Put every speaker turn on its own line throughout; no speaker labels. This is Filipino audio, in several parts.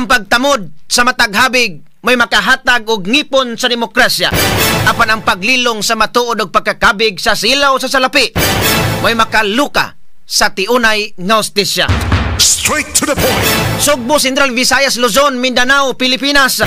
ang pagtamod sa matag habig may makahatag og ngipon sa demokrasya. Apan ang paglilong sa matuod og pagkakabig sa silaw sa salapi may makaluka sa tiunay nga hustisya.
Straight to the point.
Sugbo, Central Visayas, Luzon, Mindanao, Pilipinas.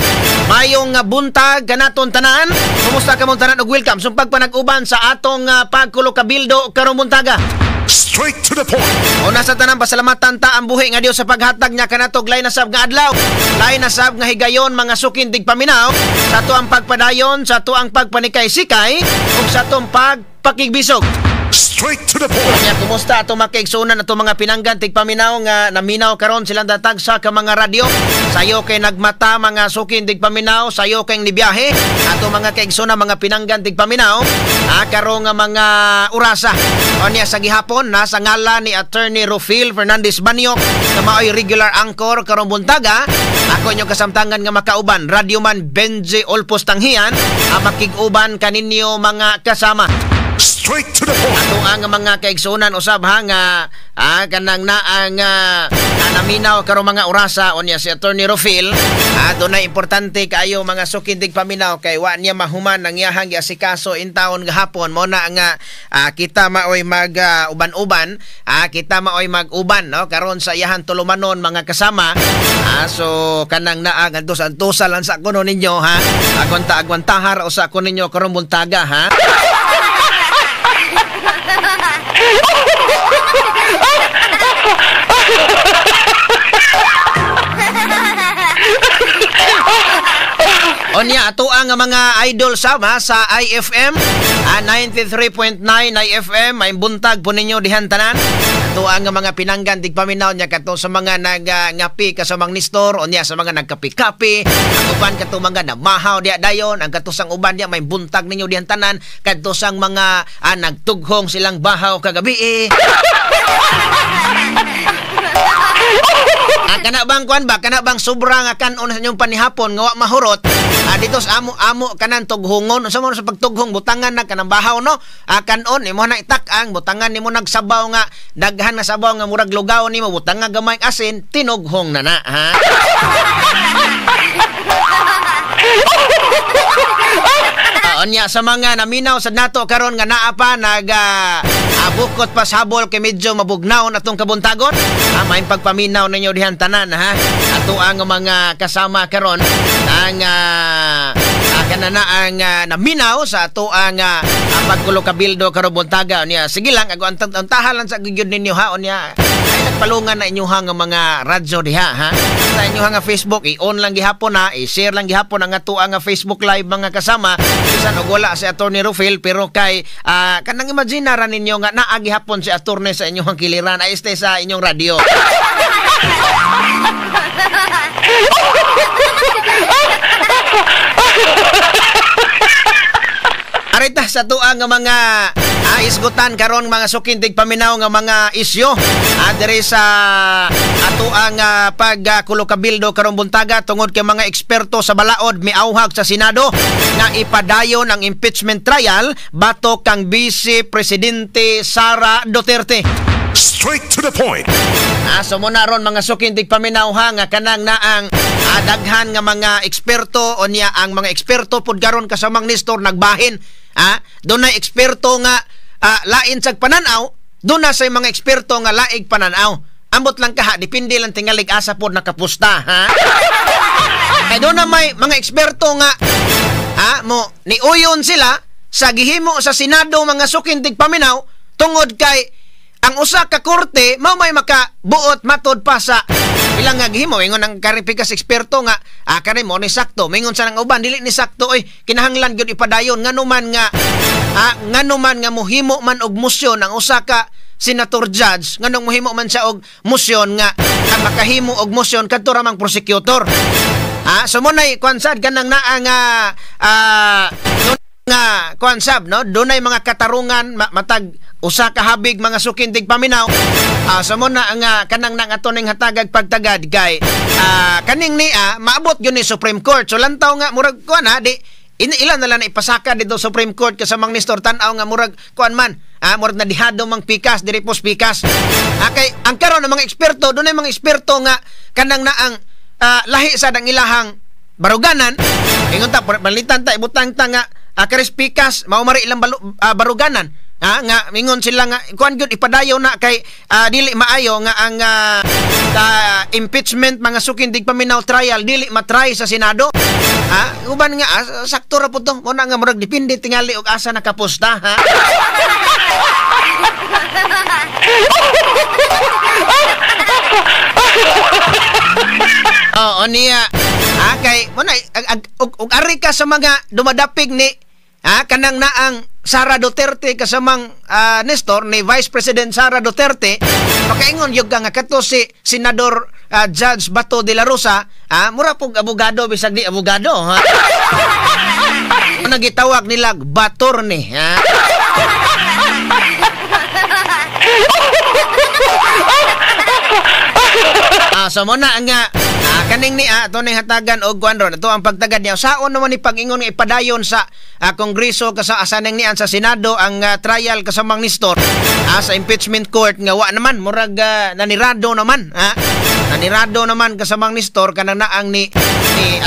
Mayong buntag kanaton tanan. Kumusta ka mong tanan og welcome sumpag panag-uban sa atong pagkulo kabildo karong buntaga.
Straight to the point.
Una sa tanan, pasalamatan ta ang buhi nga Dios sa paghatag niya kanatog lay na sab nga adlaw. Lay na sab nga higayon mga sukin tigpaminaw sa to ang pagpadayon, sa to ang pagpanikay-sikay ug sa tong pagpakigbisog.
Straight to the point.
Kanya, kumusta ato makaigsunan ato mga pinanggan tigpaminaw nga naminaw karon silang datag sa ka mga radyo. Sayo kay nagmata mga sukin tigpaminaw, sayo kay nibiyahe ato mga kaigsunan mga pinanggan tigpaminaw karon nga mga urasa. Onya sa gihapon nasa ngalan ni Attorney Rufil Fernandez Baniok na maoy regular anchor karong buntaga. Ako inyong kasamtangan nga makauban Radyoman Benji Olpos Tanghian makig-uban kaninyo mga kasama.
Straight to the point.
Ato ang mga kaigsunan usab ha nga kanang naang naminaw karong mga orasa onya si Attorney Rufil. Dunay importante kaayo mga sukin tigpaminaw kay wa niya mahuman ang iyahang giasikaso in taon gahapon mo na nga kita maoy mag uban-uban kita maoy mag-uban no karon sa iyahang tulumanon mga kasama. So kanang naang antos-antosa lang sa kuno ninyo ha. Agwanta-agwantahar o sa kuno ninyo karong buntaga ha. Onya ato ang mga idol sama sa IFM 93.9 IFM may buntag po ninyo dihan tanan. Ato ang mga pinanggan tigpaminaw nya kato sa mga ngapi kasamang nistor onya sa mga nagkapi-kapi uban kato mga namahaw dia dayon ang katusang uban dia may buntag ninyo dihan tanan kadto sang mga nagtughong silang bahaw kagabi kana bang kuan ba kana bang sobra nga kanon sa inyong panihapon nga wa mahurot dito sa amo kanan tughongon sa mo sa pagtughong butangan na kanang bahaw no kanon imo na itak-ang butangan nimo nagsabaw nga daghan na sabaw nga murag lugaw nimo butang nga gamay asin tinughong na ha. Onya sa mga naminaw sa nato karon nga naa pa bukot pa sabol kay medyo mabugnaw atong kabuntagon may pagpaminaw ninyo dihan tanan ha. Ato ang mga kasama karon ang kanana ang naminaw sa ato ang pagkulo kabildo karong buntaga niya. Sige lang antahalan sa gyud ninyo ha onya ay nagpalungan na inyohang mga radyo diha ha. Sa inyohang Facebook i-on lang gihapon ha, i-share lang gihapon ang ato ang Facebook live mga kasama. Bisan og wala si Attorney Rufil pero kay kanang imaginaran ninyo nga naa gihapon si Attorney sa inyong kiliran ay este sa inyong radyo. Arita sa tuang nga mga isgutan karon mga sukin tigpaminaw nga mga isyu diri sa atuang pagkulo kabildo karong buntaga tungod kay mga eksperto sa balaod miauhag sa Senado nga ipadayon ang impeachment trial batok kang Vice Presidente Sara Duterte.
Straight to the point.
So muna ron mga sukin tigpaminaw ha nga kanang naang daghan nga mga eksperto o niya ang mga eksperto pud karon kasamang nistor nagbahin doon na eksperto nga lain sa pananaw, doon na sa mga eksperto nga laig pananaw. Ambot lang ka depende lang tingalig asa pod nakapusta ha. Kay doon na may mga eksperto nga mo niuyon sila sa gihimo sa Senado mga sukin tigpaminaw tungod kay ang usa ka korte mao may makabuot matod pa sa ilang nga gihimo ingon ang karipikas eksperto nga kani mo ni sakto mingon sa nang uban dili ni sakto oy kinahanglan gyud ipadayon nganuman nga mohimo man og motion ang usa ka senator judge nganong mohimo man siya og motion nga ang makahimo og motion kadto ra mang prosecutor sumunay kwansad kanang naa nga konsab no dunay mga katarungan matag usa ka habig mga sukin tigpaminaw sa mo na nga kanang nang ato ning hatagag pagtagad kay kaning ni maabot gyud ni Supreme Court so lantaw nga murag kuan di ilan na lang ipasaka dito Supreme Court kasamang nistor tan-aw nga murag kuan man murag na dihado mang pikas diri pos pikas kay ang karon ng mga eksperto dunay mga eksperto nga kanang naang lahi sa dang ilahang baruganan. Ingon ta palitan ta ibutang ta nga Crispikas mao mari ilang baruganan. Nga mingon sila nga kuan gyud ipadayon na kay dili maayo nga ang impeachment mga sukindig paminaw trial dili matry sa Senado. Uban nga sakto ra pud to mo na nga murag depende tingali og asa nakaposta ha. Niya kay mo na og ari ka sa mga dumadapig ni kanang naang Sara Duterte kasamang Nestor ni Vice President Sara Duterte makaingon yung nga kato si Senador Judge Bato de la Rosa mura pong abogado bisag di abogado ha. Nagitawag nila Batorne ha. So mo na nga kaning ni ato ning hatagan og kuan ron ato ang pagtagad niya saon naman ni pag-ingon nga ipadayon sa Kongreso kasa asaneng niyan sa Senado ang trial kasamang Nestor sa impeachment court nga wa naman murag nanirado naman nanirado naman kasamang Nestor kanang naang ni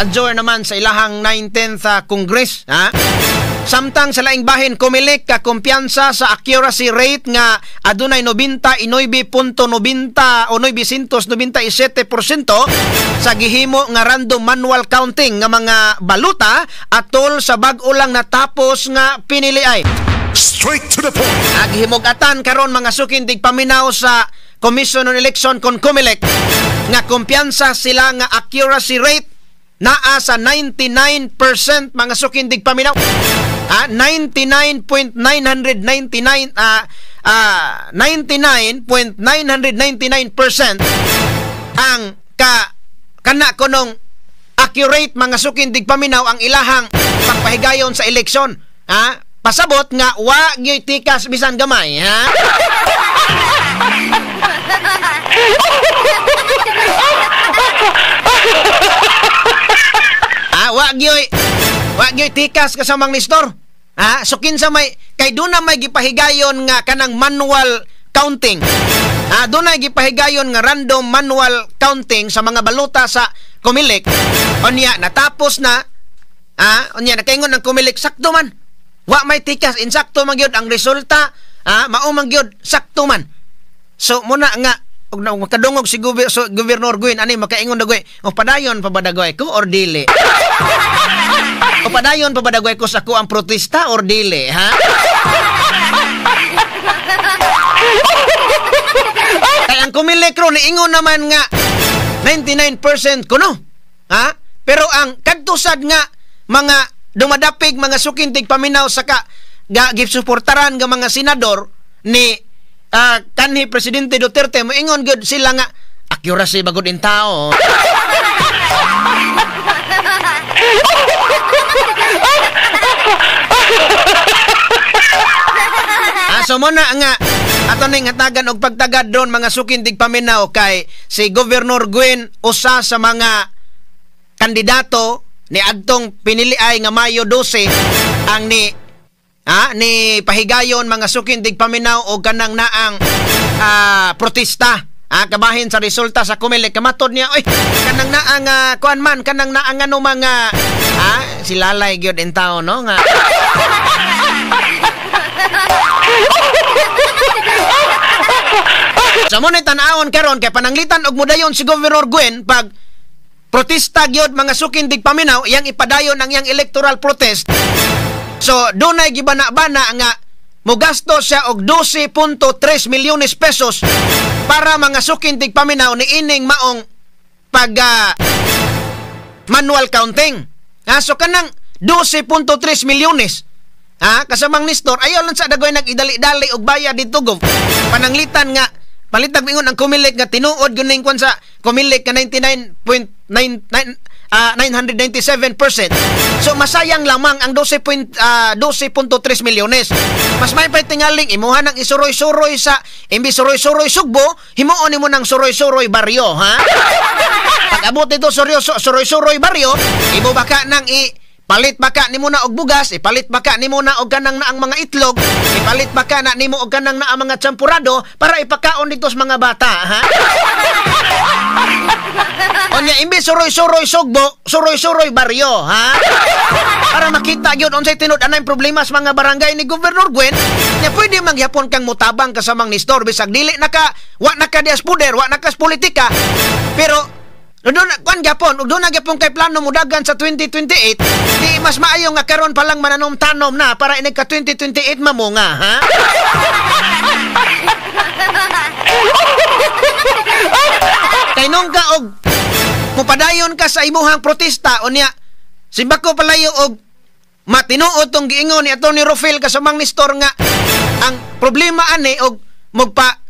adjourn naman sa ilahang 19th Congress Samtang sa laing bahin kumilik ka kumpiyansa sa accuracy rate nga adunay 99.90 o 997% sa gihimo nga random manual counting nga mga baluta atol sa bag-o lang natapos nga piniliay.
Straight to the point.
Naghimugatan karon mga sukindig paminaw sa Commission on Election kon kumilik nga kumpiyansa sila nga accuracy rate naa sa 99% mga sukindig paminaw. 99.999% ang kana konong accurate mga sukindig paminaw ang ilahang pagpahigayon sa eleksyon. Pasabot nga wa gyud tikas bisan gamay wa gyud tikas kasamang Nestor. So kinsa may kay do na may gipahigayon nga kanang manual counting. Do na gipahigayon nga random manual counting sa mga baluta sa kumilik. Unya natapos na. Unya nakaingon ang kumilik sakto man. Wa may tikas insakto man gyud ang resulta. Mao man gyud sakto man. So muna nga og makadungog si Gobernador Guin ani makaingon dagoy. O padayon pa ba dagoy ko or dili? O padayon pa ba dagoy ko sa ko ang protesta or dili, Kaya ang kumilik ro niingon naman nga 99% kuno. Pero ang kadtusad nga mga dumadapig mga sukintig paminaw saka gisuportaran nga mga senador ni kanhi Presidente Duterte moingon gud sila nga accuracy bagod in tao. So mo na nga ato ning hatagan og pagtagad doon mga sukindig paminaw kay si Gobernador Guin usa sa mga kandidato ni adtong piniliay nga Mayo 12 ang ni pahigayon mga sukindig paminaw og kanang naang protesta kabahin sa resulta sa kumilik kamatod niya oy kanang naang kuan man kanang naang ano mga silalay gyud in tao no nga sa mo na tan-awon karon kay pananglitan og mudayon si Gobernador Guin pag protesta gyud mga sukindig paminaw iyang ipadayon ang iyang electoral protest. So dunay gibana-bana nga mogasto siya og 12.3 milyones pesos para mga sukindig paminaw ni ining maong pag manual counting. So kanang 12.3 milyones kasamang Nestor ayaw lang sa dagoy nag-idali-dali og bayad dito gov pananglitan nga palitag mingon ang kumilik nga tinuod guning kwan sa kumilik ka 997%. So masayang lamang ang 12.3 milyones. Mas may tingaling imuha ng isuroy-suroy sa imbis suroy-suroy Sugbo, himuon nimo ng suroy-suroy baryo, Pag abot dito suroy-suroy baryo, imo baka nang Palit baka nimo na og bugas, ipalit baka nimo na og kanang na ang mga itlog, ipalit baka na nimo og kanang na ang mga champurado para ipakaon dito sa mga bata, ha? Onya imbis suroy-suroy sugbo, suroy-suroy baryo, ha? Para makita gyud unsay tinud-anay problema sa mga barangay ni Governor Gwen, nya pwede mangyapon kang mutabang kasamang Nestor bisag dili naka wa naka dias puder, wa naka politika, pero doon kuan gyapon, ug doon gyapon kay plano mudagan sa 2028, di mas maayo nga karon pa lang mananom-tanom na para inig ka 2028 mamunga, ha? Kay nung ka og mupadayon ka sa imuhang protesta unya simbako palayo og matinuod tong giingon ni Atty. Rofel kasamang Nestor nga ang problema ani og magpa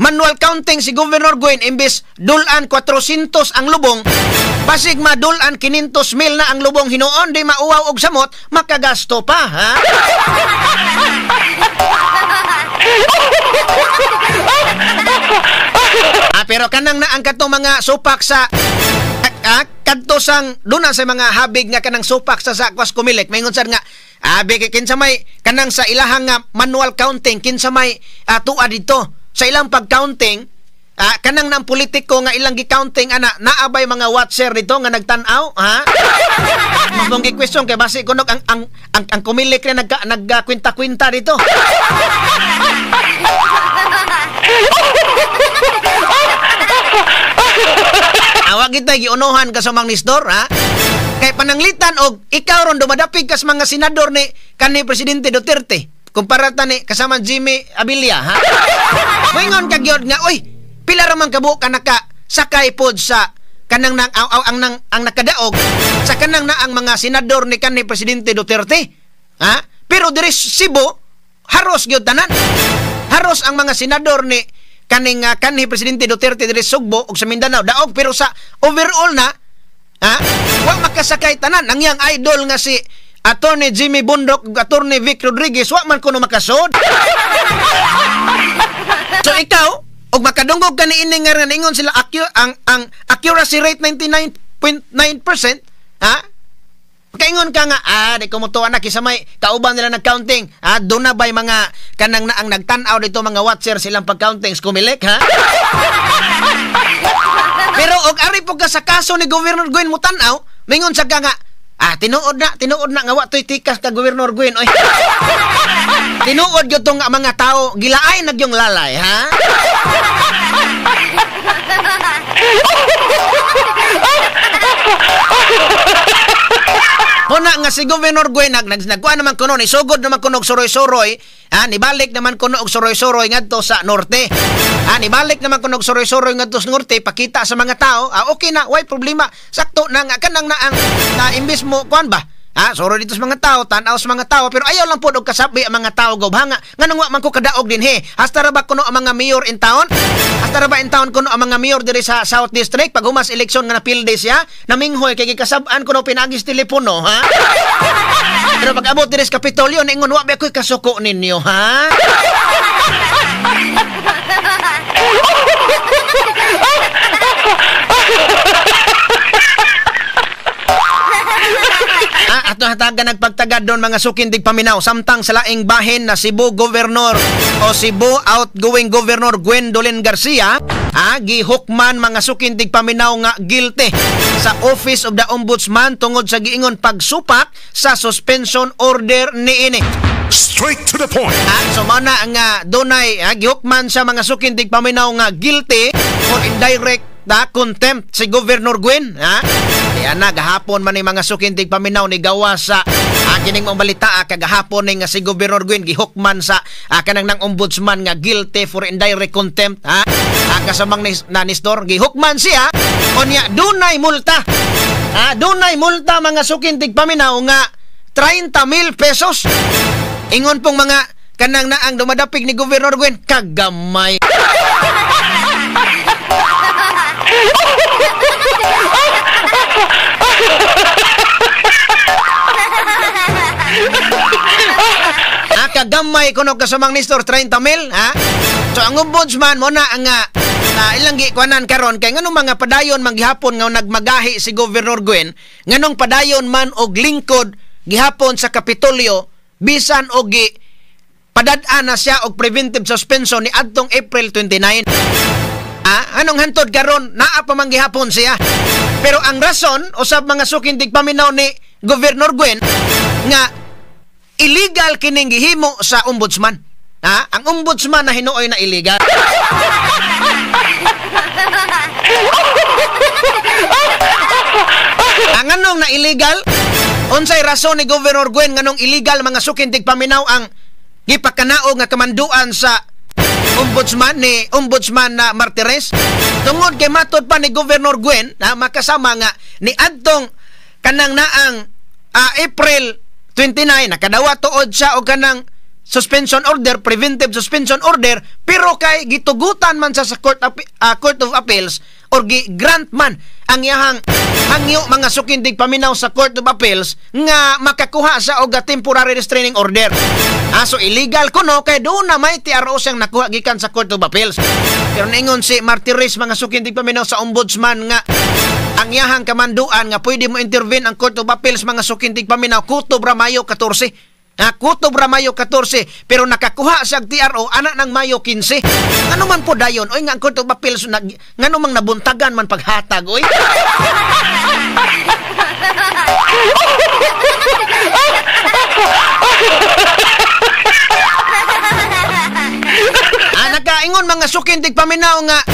manual counting si Governor Gwen imbes dulan 400 ang lubong, basig madulan 500,000 na ang lubong hinuon, di mauwaw og samot, makagasto pa, ha? Pero kanang na ang katong mga supak sa kadto sang duna sa mga habig nga kanang supak sa Kwas Kumilik, maingon sad nga kinsa may kanang sa ilahang manual counting kinsa may tuwa dito sa ilang pag-counting, kanang ng politiko nga ilang gi-counting ana naabay mga watcher dito nga nagtan-aw, ha? Mong gi-question kay base kunog ang Kumilik na nagkwenta-kwenta dito. Awag kita giunohan kasamang Nestor, ha? Kay pananglitan og ikaw ron dumadapig kas mga senador ni kanhi Presidente Duterte. Kumpara tani kasama Jimmy Abilia, ha? Moingon ka gyud nga, oy, pila ra man kabo ka nakasakay pod sa kanang ang nakadaog sa kanang na ang mga senador ni kanhi Presidente Duterte, ha? Pero diri Cebu haros gyud tanan. Haros ang mga senador ni kanhi Presidente Duterte diri Sugbo ug sa Mindanao daog, pero sa overall na, ha? Wa makasakay tanan ang yang idol nga si Attorney Jimmy Bundok, Attorney Vic Rodriguez, wa man kuno makasod. So ikaw, og makadungog ka ni ini nga ningon sila ang accuracy rate 99.9%, ha? Kaingon ka nga, di ko mutuwa na kisa may kauban nila nag-counting, doon na ba'y mga kanang na ang nagtanaw dito mga watcher silang pag-counting Kumilik, ha? Pero og ari po ka sa kaso ni Governor Gwen mo tanaw, mingon sa ka nga, tinuod na nga wa to'y tikas ka Governor Gwen, oy. Tinuod gyud tong mga tao gilaay nagyong lalay, ha? Una nga si Governor Gwen nagkuha naman kuno ni sugod naman kuno og suroy-suroy, nibalik naman kuno og suroy-suroy ngadto sa norte. Nibalik naman kuno og suroy-suroy ngadto sa norte pakita sa mga tao, okay na, why problema. Sakto na nga kanang na ang imbis mo kuan ba? Soro dito sa mga tao, tanaw sa mga tao, pero ayaw lang po og kasabi ang mga tao gubhanga. Nganong wa man ko kadaog din he. Hasta ra ba kuno ang mga mayor in town? Hasta ra ba in town kuno ang mga mayor diri sa South District pag humas eleksyon nga napilde siya, naminghoy kay gikasab-an kuno pinagis telepono, ha? Pero pag abot diri sa Kapitolyo ningon wa ba koy kasuko ninyo, ha? Ato hatagan nagpagtagad doon mga sukindig paminaw samtang sa laing bahin na Cebu Governor o Cebu outgoing Governor Gwendolyn Garcia gihukman mga sukindig paminaw nga guilty sa Office of the Ombudsman tungod sa giingon pagsupak sa suspension order niini.
Straight to the point.
So mana nga dunay gihukman sa mga sukindig paminaw nga guilty for indirect contempt si Governor Gwen, ha? Kaya na gahapon man ni mga sukintig paminaw ni gawa sa kining mong balita kagahapon ni nga si Governor Gwen gihukman sa kanang nang ombudsman nga guilty for indirect contempt, ha? Kasamang na Nestor gihukman siya unya dunay multa. Dunay multa mga sukintig paminaw nga 30,000 pesos. Ingon pong mga kanang na ang dumadapig ni Governor Gwen kagamay. Kagamay kuno kasamang Nestor 30,000, ha? So ang ombudsman mo na ang na ilang gikuanan karon kay nganong mga padayon manggihapon nga nagmagahi si Governor Gwen, nganong padayon man og lingkod gihapon sa Kapitolyo bisan og padad-an na siya og preventive suspension ni adtong April 29. Anong hantod karon naa pa man gihapon siya. Pero ang rason usab mga sukindig paminaw ni Governor Gwen nga illegal kining gihimo sa ombudsman. Ang ombudsman na hinuoy na illegal. Ang anong na illegal? Unsay rason ni Governor Gwen nganong illegal mga sukindig paminaw ang gipakanaog nga kamanduan sa ombudsman na Martires? Tungod kay matod pa ni Governor Gwen na makasama nga ni adtong kanang naang April 29 nakadawa tuod siya og kanang suspension order, preventive suspension order, pero kay gitugutan man sa Court of Appeals or grant man ang iyahang hangyo mga sukindig paminaw sa Court of Appeals nga makakuha sa og temporary restraining order. So illegal kuno kay doon na may TRO siyang nakuha gikan sa Court of Appeals. Pero ningon si Martires mga sukindig paminaw sa ombudsman nga ang iyahang kamanduan nga pwede mo intervene ang Court of Appeals mga sukindig paminaw kutob ra Mayo 14. Kutob ra Mayo 14 pero nakakuha sa TRO anak ng Mayo 15. Ano man po dayon oy nga ang Court of Appeals ngano mang nabuntagan man paghatag oy. Nakaingon mga sukindig paminaw nga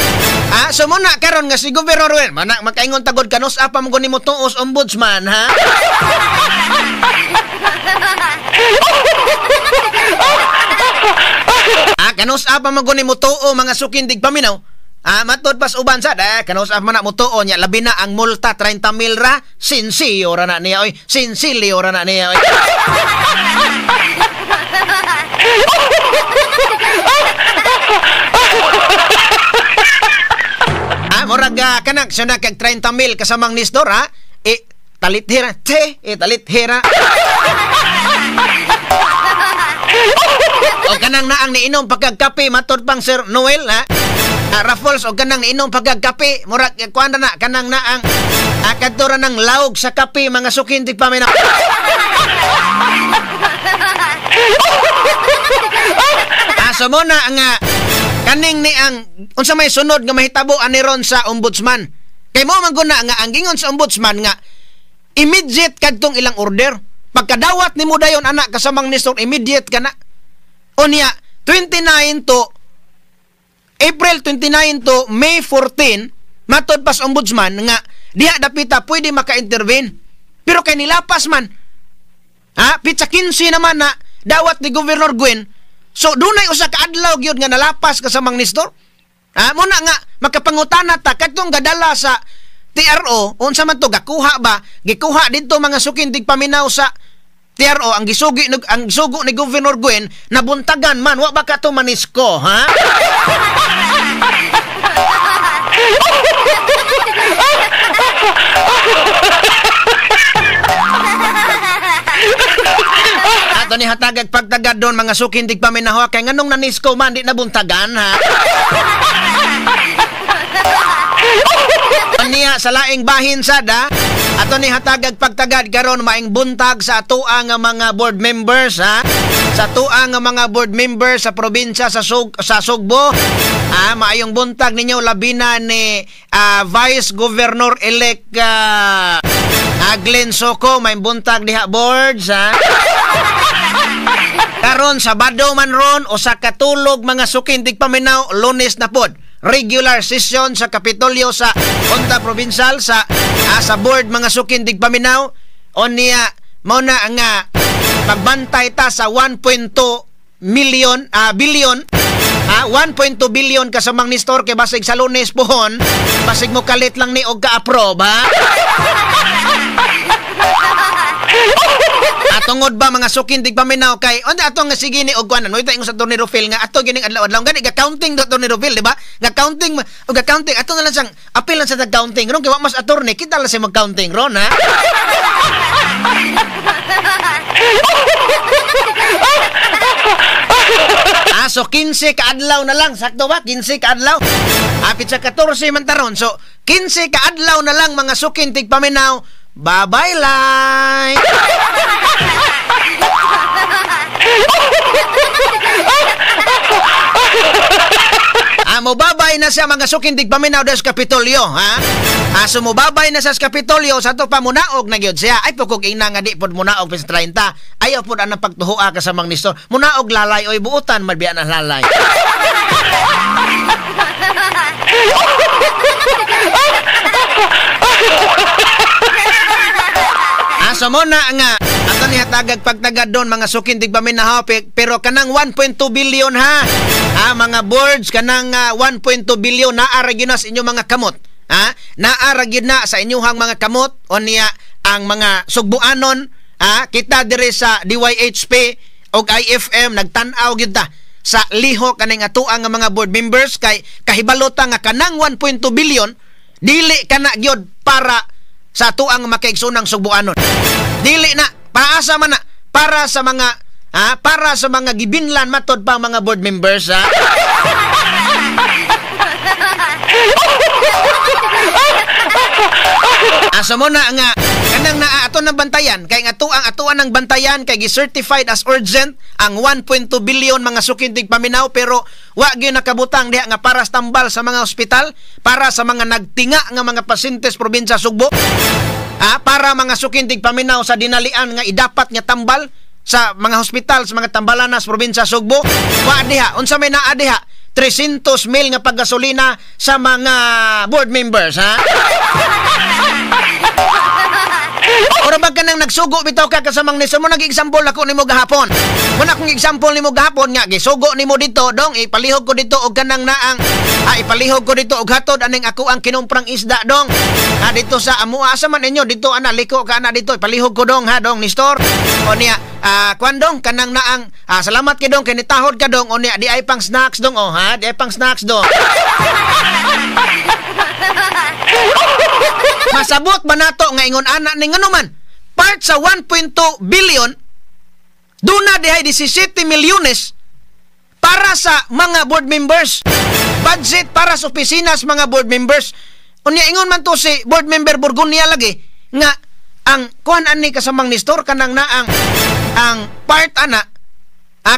sumuna karon nga si Governor Gwen makaingon tagod kanos apa mo nimo tuos ombudsman ha. Kanos apa mo nimo tuo mga sukindig paminaw. Matod pas uban sad kanos apa na mo tuo nya labi na ang multa 30,000 ra sinsiyo ra na niya oy. Sinsilyo ra na niya oy. Murag kanak siya na kag 30,000 kasamang nistor talithira talithira. O kanang naang niinom pagkagkape matod pang Sir Noel Raffles o kanang niinom pagkagkape murag kuan na kanang naang kadtura ng laog sa kape mga sukindig paminaw. So mo na nga kaning ni ang unsa may sunod nga mahitabo ani ron sa ombudsman. Kay mo man guna nga ang gingon sa ombudsman nga immediate kadtong ilang order. Pagkadawat nimo dayon anak kasamang nistor immediate kana. Unya 29 to April 29 to May 14 matod pas ombudsman nga diha dapita pwede maka-intervene. Pero kay nilapas man. Pitsa 15 naman na dawat ni Governor Gwen. So dunay usa ka adlaw gyud nga nalapas ka sa mang nistor. Muna nga makapangutana ta kadtong gadala sa TRO unsa man to gakuha ba? Gikuha didto mga sukindig paminaw sa TRO ang gisugo ni Governor Gwen nabuntagan man wa ba ka to manisko ha? Ato ni hatagag pagtagad doon mga sukindig paminaw kay nganong nanisko man di nabuntagan ha. Niya sa laing bahin sada ato ni hatagag pagtagad karon maing buntag sa atoa nga mga board members ha. Sa atoa nga mga board members sa probinsya sa Sugbo. Maayong buntag ninyo labina ni Vice Governor elect Glenn Soko may buntag diha boards ha. Karon Sabado man ron o sa katulog mga sukindig paminaw Lunes na pod regular session sa Kapitolyo sa Junta Provincial sa board mga sukindig paminaw o niya mao na nga pagbantay ta sa 1.2 billion 1.2 billion kasamang nistor kay basig sa Lunes pohon basig mo kalit lang ni og ka-approve ha. Tungod ba mga sukindig paminaw kay onda ato nga sige ni og kuan no itaing sa Tornado Phil nga ato gining adlaw-adlaw gani ga-counting do Tornado Phil di ba? Ga-counting o ga-counting ato na lang sang apil lang sa tag-counting ron kay wa mas attorney kita lang sa mag-counting ron ha. So 15 ka adlaw na lang, sakto ba? 15 ka adlaw. Apit sa 14 man taron. So 15 ka adlaw na lang mga sukin tigpaminaw. Bye-bye life. Mubabay na siya mga sukin tigpaminaw des Kapitolyo, ha? So mubabay na siya sa Kapitolyo, sa to pa munaog na gyud siya. Ay pukog ina nga di pod munaog pis 30. Ayaw pod ang pagtuhoa ka sa mang Nestor. Munaog lalay oy buutan madbiya na lalay. So mo na nga ato ni hatagag pagtagad doon mga sukin tigpaminaw pero kanang 1.2 billion ha. Mga boards kanang 1.2 billion naara gyud na sa inyong mga kamot. Naara gyud na sa inyong mga kamot o niya ang mga sugbuanon. Kita dire sa DYHP og IFM nagtan-aw gyud ta sa liho kaning atuang nga mga board members kay kahibalota nga kanang 1.2 billion dili kana gyud para sa atuang makaigsunang sugbuanon. Dili na paasa man na para sa mga gibinlan matod pa mga board members ha. Asa mo na nga kanang ato ng bantayan kay atuan ng bantayan kay gi-certified as urgent ang 1.2 billion mga sukin tigpaminaw pero wa gyud nakabutang diha nga para tambal sa mga ospital, para sa mga nagtinga nga mga pasyentes probinsya Sugbo. Para mga sukin tigpaminaw sa dinalian nga idapat nga tambal sa mga hospital sa mga tambalanas probinsya Sugbo. Wa diha unsa may naa diha 300,000 nga paggasolina sa mga board members ha. Ora ba ka nang nagsugo bitaw ka kasamang Nestor mo nag-example ako nimo gahapon. Muna akong example nimo gahapon nga gisugo nimo dito dong ipalihog ko dito og kanang naang ipalihog ko dito og hatod aning ako ang kinumprang isda dong. Dito sa amua asa man inyo dito ana liko ka ana dito ipalihog ko dong ha dong Nestor. O niya kwan dong kanang naang salamat kay dong kay nitahod ka dong o niya di ay pang snacks dong o ha di ay pang snacks dong. Masabot ba nato nga ingon ana ning anuman part sa 1.2 billion duna dihay 17 milyones para sa mga board members, budget para sa opisina sa mga board members. Unya ingon man to si board member Burgonia lagi nga ang kuan ani kasamang Nestor kanang naang ang part ana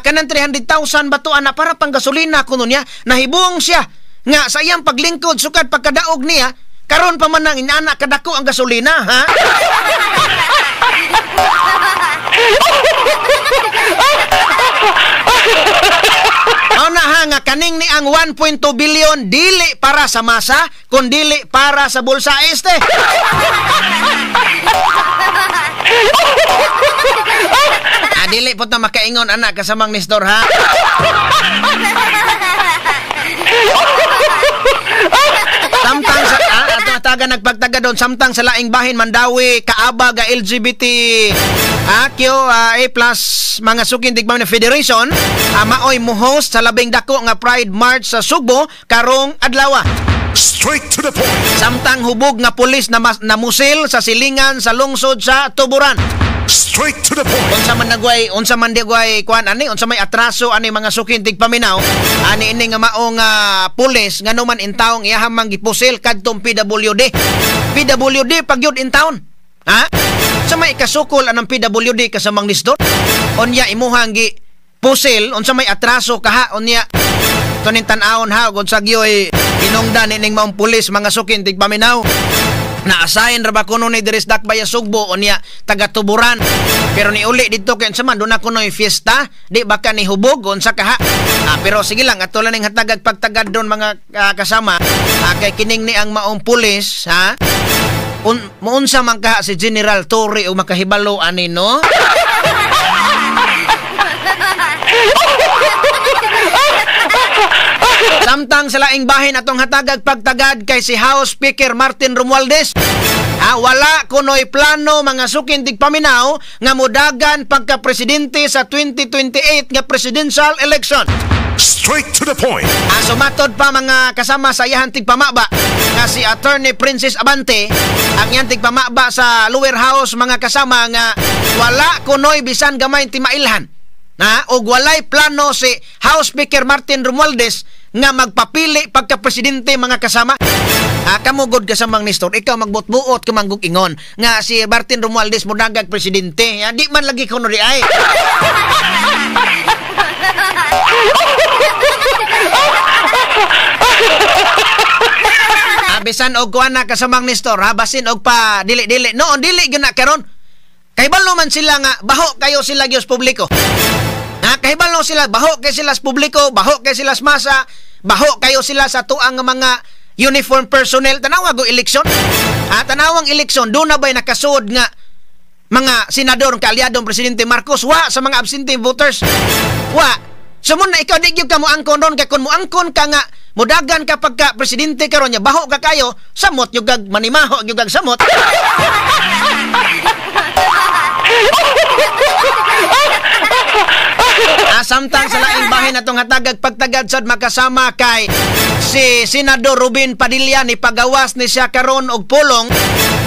kanang 300,000 bato ana para pang gasolina kuno niya nahibong siya nga sa iyang paglingkod sukad pagkadaog niya karon pa man nang inana kadako ang gasolina ha. Ana ha nga kaning ni ang 1.2 billion dili para sa masa kundi para sa bulsa este. Dili po ta makaingon ana kasamang Nestor ha. Samtang sa taga nagpagtaga doon samtang sa laing bahin Mandawi kaaba ga LGBT QA+ mga sukin tigmam na federation maoy mo-host sa labing dako nga Pride March sa Sugbo karong adlaw.
Straight to the point.
Samtang hubog nga pulis na musil sa silingan sa lungsod sa Tuburan.
Straight to the point.
Unsa man digway kuan ani unsa may atraso ani mga sukin tigpaminaw ani ini nga maong pulis ngano man in taong iyahang manggipusil kadtong PWD pagyud in town sa may kasukol anang PWD kasamang Nestor unya imuhang gi pusil unsa may atraso kaha unya tunin tan-awon ha ug sa gyoy hinungdan ining maong pulis mga sukin tigpaminaw na-assign ra ba kuno ni Diris Dakbaya Sugbo o niya taga Tuburan pero ni uli dito kay sa man do na kuno fiesta di baka ni hubog unsa ka ha pero sige lang ato lang ning hatagag pagtagad don mga kasama kay kining ni ang maong pulis ha muunsa man ka si General Torre o makahibalo ani no. Samtang sa laing bahin atong hatagag pagtagad kay si House Speaker Martin Romualdez wala kunoy plano mga sukin tigpaminaw nga modagan pagka-presidente sa 2028 nga presidential election.
Straight to the point.
Sumatod pa mga kasama sa iyahan tigpamaba nga si Attorney Princess Abante ang iyang tigpamaba sa lower house mga kasama nga wala kunoy bisan gamay timailhan o walay plano si House Speaker Martin Romualdez nga magpapili pagka-presidente mga kasama. Kamugod kasamang Nestor, ikaw magbutbuot ka manggug ingon nga si Martin Romualdez mo dagag presidente. Di man lagi kuno di ay. Bisan og kuana kasamang Nestor, basin og pa dili-dili. Noon dili gyud na karon. Kay balo man sila nga baho kayo sila gyud sa publiko. Kay balo sila baho kay sila sa publiko, baho kay sila sa masa, baho kayo sila sa tuang mga uniform personnel. Tanawa go eleksyon. Tanawang eleksyon do na bay nakasud nga mga senador kaalyadong presidente Marcos wa sa mga absentee voters. Wa. Sumon na ikaw di gyud ka mo angkon ron kay kun mo angkon ka nga mudagan ka pagka presidente karon nya baho ka kayo, samot yung gag manimaho yung gag samot. Samtang sa laing bahin atong hatagag pagtagad sad makasama kay si Senador Robin Padilla ni pagawas ni siya karon og pulong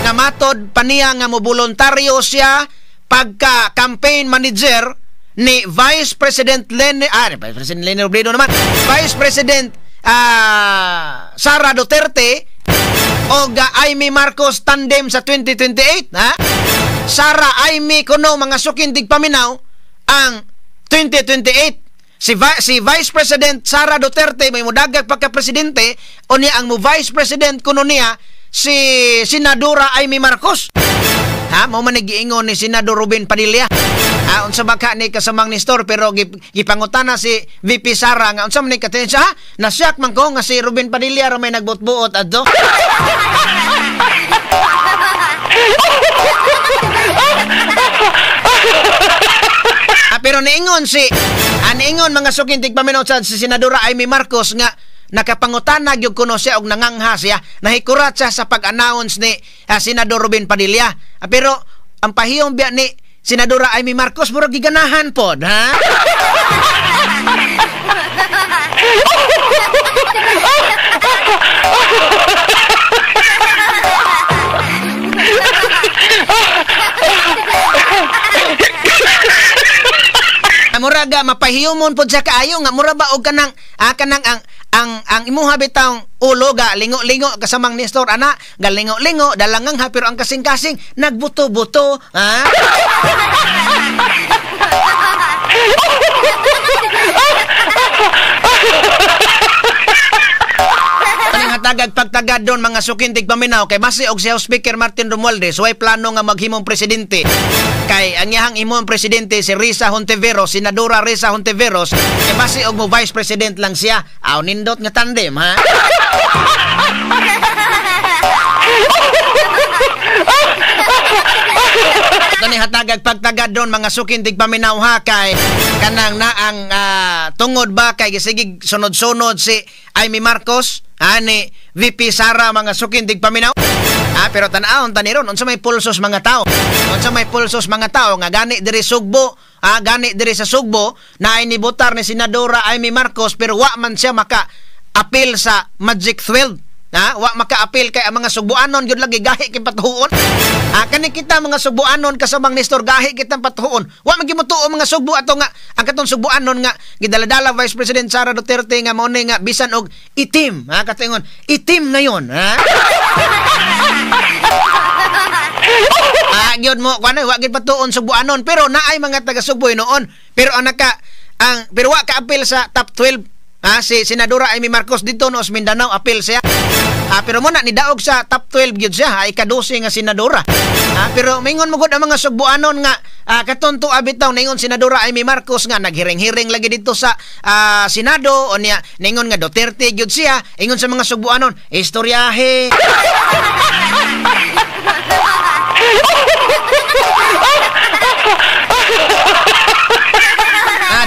nga matod paniya nga mo voluntaryo siya pagka campaign manager ni Vice President President Leni Robredo naman, Vice President Sara Duterte o Amy Marcos tandem sa 2028. Sara Amy kuno mga sukindig paminaw ang 2028. Si Vice President Sara Duterte may mudagag pagka-presidente o niya ang mo Vice President kuno niya si Senadora Amy Marcos. Mao man giingon ni Senador Robin Padilla. Unsa baka ni kasamang Nestor pero gipangutana si VP Sara nga unsa man ni katensya nasyak man ko nga si Robin Padilla ra may nagbutbuot adto. Pero niingon niingon mga sukintig paminaw sa si Senadora Amy Marcos nga nakapangutana gyud kuno siya og nangangha siya, nahikurat siya sa pag-announce ni Senador Robin Padilla. Pero ang pahiyom biya ni Senadora Amy Marcos murag giganahan pod, muraga mapahiyomon pod sa kaayo nga mura ba og kanang ang imuha bitang ulo ga lingo-lingo kasamang Nestor ana galingo-lingo dalangang pero ang kasing-kasing nagbuto-buto Tagag pagtagad doon mga sukintig paminaw kay base og si House Speaker Martin Romualdez way plano nga maghimong presidente kay ang iyang imong presidente si Risa Hontiveros, Senadora Risa Hontiveros kay base og mo vice president lang siya. Nindot nga tandem Kani hatagag pagtagad doon mga sukintig paminaw kay kanang naang tungod ba kay gisigig sunod-sunod si Amy Marcos ni VP Sara mga sukintig paminaw. Pero tan-aon taniron unsa may pulsos mga tao. Unsa may pulsos mga tao nga gani diri Sugbo, gani diri sa Sugbo na inibotar ni Senadora Amy Marcos pero wa man siya maka-appeal sa Magic 12. Wa maka-appeal kay ang mga Sugboanon gyud lagi gahi kay patuhon. Kani kita mga Sugboanon kasamang Nestor gahi kitang patuhon. Wa magimutuo mga Sugbo ato nga ang katong Sugboanon nga gidaladala Vice President Sara Duterte nga mao nga bisan og itim. Katingon, itim ngayon. Gyud mo kuno wa gid patuon Sugboanon pero naay mga taga Sugbo noon. Pero pero wa ka-appeal sa top 12. Si Senadora Amy Marcos dito no sa Mindanao appeal siya. Pero muna ni daog sa top 12 gyud siya, ika-12 nga senadora. Pero mingon mo gud ang mga Sugboanon nga katonto abitaw ningon Senadora Amy Marcos nga naghiring-hiring lagi dito sa Senado o niya ningon nga Duterte gyud siya. Ingon sa mga Sugboanon, istoryahe.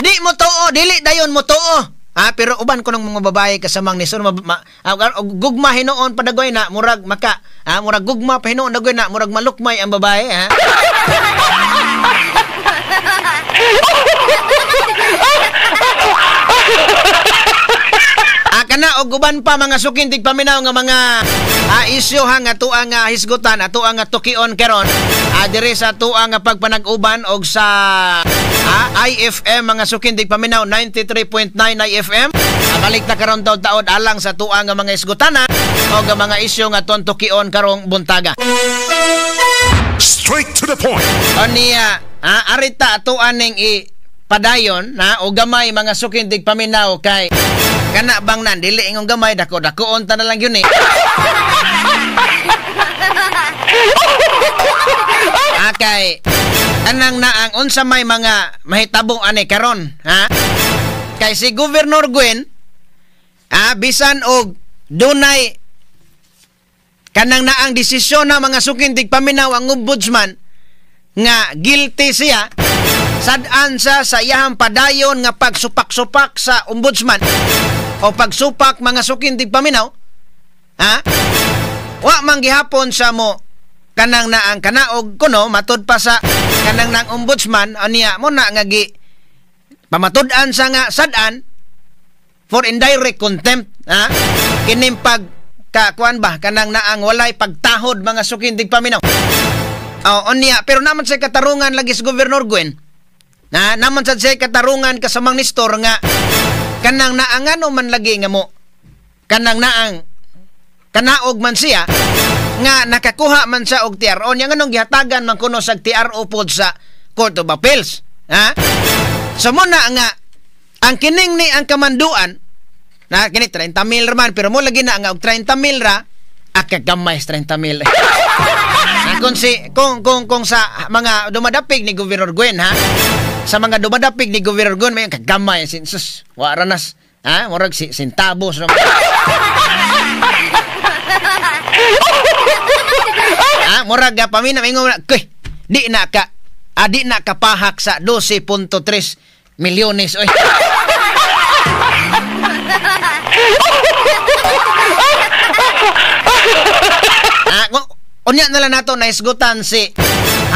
Di mo tuo, dili dayon mo tuo. Pero uban ko ng mga babae kasamang Nestor gugma hinoon padagoy na murag murag gugma pa hinoon dagoy na murag malukmay ang babae kana og uban pa mga suking tigpaminaw nga mga isyu ha nga tuang hisgutan ato ang tukion karon diri sa tuang pagpanag-uban og sa IFM mga suking tigpaminaw 93.9 IFM. Balik na karon taud alang sa tuang mga hisgutana og mga isyu nga ton tukion karong buntaga.
Straight to the point.
Oniya, arita ato aning padayon na o gamay mga suking tigpaminaw kay kana bang nan dili ingong gamay dako-dakoon ta na lang yun kay anang naang unsa may mga mahitabo ani karon kay si Governor Gwen bisan og dunay kanang naang desisyon na mga suking tigpaminaw ang ombudsman nga guilty siya sad-an sa iyahang padayon nga pagsupak-supak sa ombudsman o pagsupak mga suking tigpaminaw wa man gihapon sa mo kanang naang kanaog kuno matud pa sa kanang nang ombudsman aniya mo na nga gi pamatud-an sa nga sad-an for indirect contempt kining pag kuan ba kanang naang walay pagtahod mga suking tigpaminaw oniya pero naman sa katarungan lagi sa Governor Gwen naman sa katarungan kasamang Nestor nga kanang naangano man lagi nga mo kanang naang kanaog man siya nga nakakuha man sa og TRO nya nganong gihatagan man kuno sa TRO pod sa Court of Appeals so mo na nga ang kining ni ang kamanduan na kini 30,000 man pero mo lagi na nga og 30,000 ra akagamay 30,000 kung sa mga dumadapig ni Governor Gwen sa mga dumadapig ni Governor Gwen may kagamay sinsus waranas murag sintabos murag pamina mingon di na kapahak sa 12.3 milyones oy unya na lang nato naisgutan si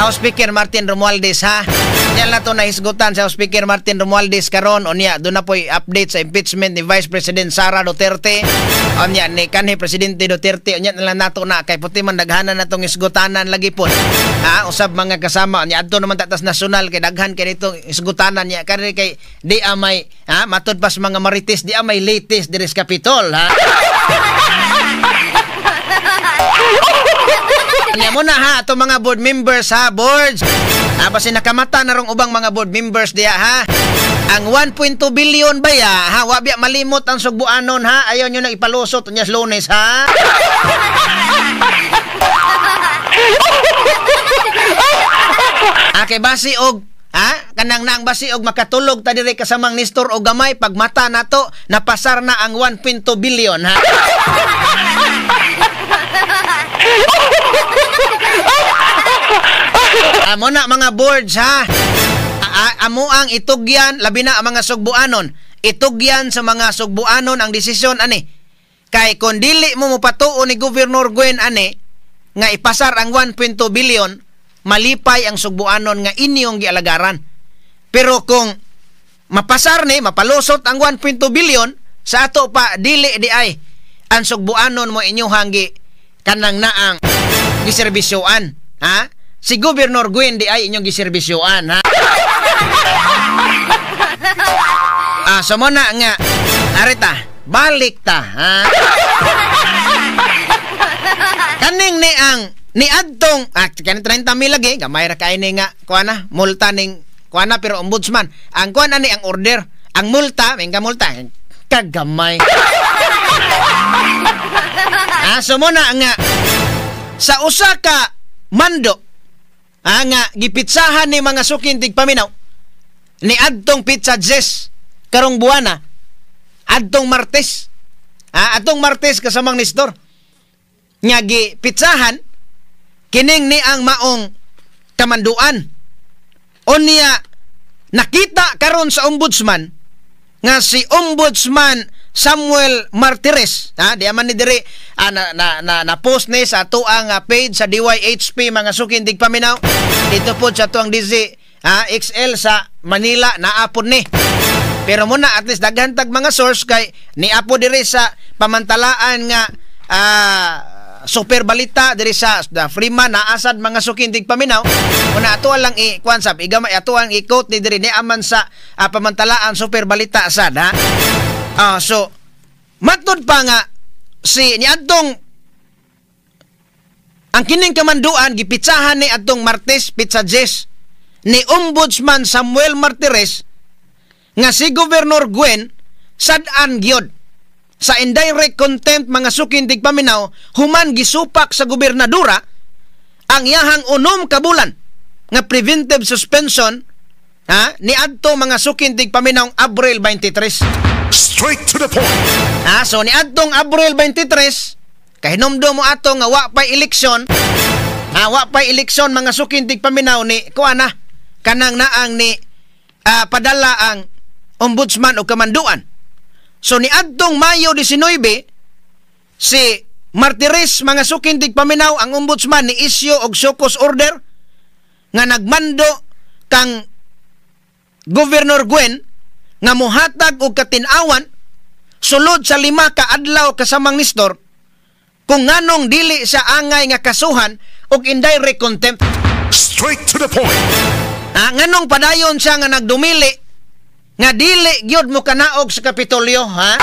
House Speaker Martin Romualdez unya na nato naisgutan si House Speaker Martin Romualdez karon unya doon na po'y update sa impeachment ni Vice President Sara Duterte unya ni kanhi Presidente Duterte unya na lang nato na kay puti man daghanan natong isgutanan lagi po usab mga kasama unya adto naman tatas nasyonal kay daghan kay nitong isgutanan niya kay di amay matud pas mga marites di amay latest diri sa Capitol Anya mo na ato mga board members boards. Basi nakamata na rong ubang mga board members diya Ang 1.2 billion ba ya wa biya malimot ang sugbuanon ayaw nyo na ipalusot unyas Lunes kay basi og kanang naang basi og makatulog ta diri kasamang Nestor og gamay pagmata nato napasar na ang 1.2 billion amo na mga boards amo ang itugyan labi na ang mga sugbuanon itugyan sa mga sugbuanon ang desisyon ani kay kung dili mo mopatuo ni Governor Gwen ani nga ipasar ang 1.2 billion malipay ang sugbuanon nga inyong gialagaran pero kung mapasar ni mapalusot ang 1.2 billion sa ato pa dili di ay ang sugbuanon mo inyong kanang naang giserbisyoan si Governor Gwen di ay inyong giserbisyoan so mo na nga arita balik ta kaning ni ang ni adtong kaning 30,000 lagi gamay ra kay ni nga kuana multa ning kuana pero ombudsman ang kuana ni ang order ang multa mingga multa kagamay so mo na nga sa usa ka mando nga gipitsahan ni mga suking tigpaminaw ni adtong Pizza Jess karong buwana adtong Martes kasamang Nestor nga gipitsahan kining ni ang maong kamanduan unya nakita karon sa ombudsman nga si Ombudsman Samuel Martires di man ni diri na post ni sa ato ang page sa DYHP mga suking tigpaminaw dito po sa tuang DZ XL sa Manila naapon ni Pero muna at least daghan tag mga source kay ni apo diri sa pamantalaan nga super balita diri sa Freeman naasad mga sukintig paminaw. Una ato lang kuan sab igamay ato ang i-quote ni diri ni aman sa pamantalaan super balita sad ha. So matud pa nga si ni adtong ang kining kamanduan gipitsahan ni adtong Martes Pitsajes ni Ombudsman Samuel Martires nga si Gobernador Gwen sad-an gyud sa indirect contempt mga sukindig paminaw human gisupak sa gobernadora ang iyahang 6 ka bulan nga preventive suspension ni adto mga sukindig paminaw Abril 23.
Straight to the point.
So ni adtong Abril 23 kahinomdom mo ato nga wa pay eleksyon mga sukindig paminaw ni kuana kanang naang ni padala ang ombudsman o kamanduan. So ni adtong Mayo 19 si Martires mga sukindig paminaw ang ombudsman ni issue og SOCOS order nga nagmando kang Governor Gwen nga mohatag og katin-awan sulod sa 5 ka adlaw kasamang Nestor kung nganong dili sa angay nga kasuhan og indirect contempt.
Straight to the point.
Nganong padayon siya nga nagdumili nga dili gyud mo kanaog sa Kapitolyo ha.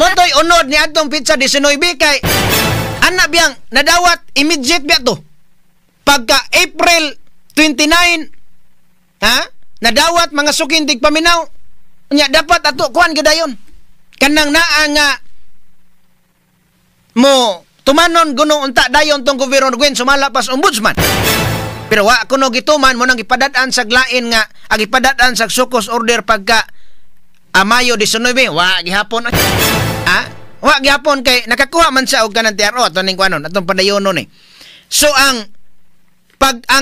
Motoy unod ni adtong Pitsa 19 kay ana biyang nadawat immediate biya to pagka April 29 nadawat mga sukindig paminaw nya dapat ato kuan gadayon kanang naa nga mo tumanon gunong unta dayon tong Gobernador Gwen sumala pas ombudsman. Pero wa kuno gituman mo nang ipadad-an sa glain nga agipadad-an sa SOCOS order pagka Mayo 19 wa gihapon wa gihapon kay nakakuha man siya og kanang TRO ato ning kuanon atong padayonon So ang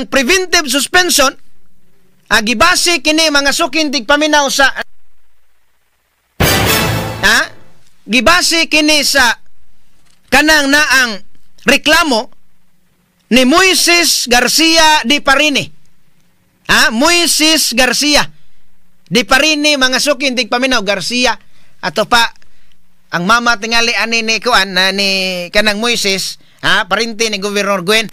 preventive suspension gibase kini mga sukindig paminaw sa gibase kini sa kanang naang reklamo ni Moises Garcia de Parine. Moises Garcia de Parine mga sukindig paminaw Garcia ato pa ang mama tingali ani ni kuan ni kanang Moises parente ni Gobernador Gwen.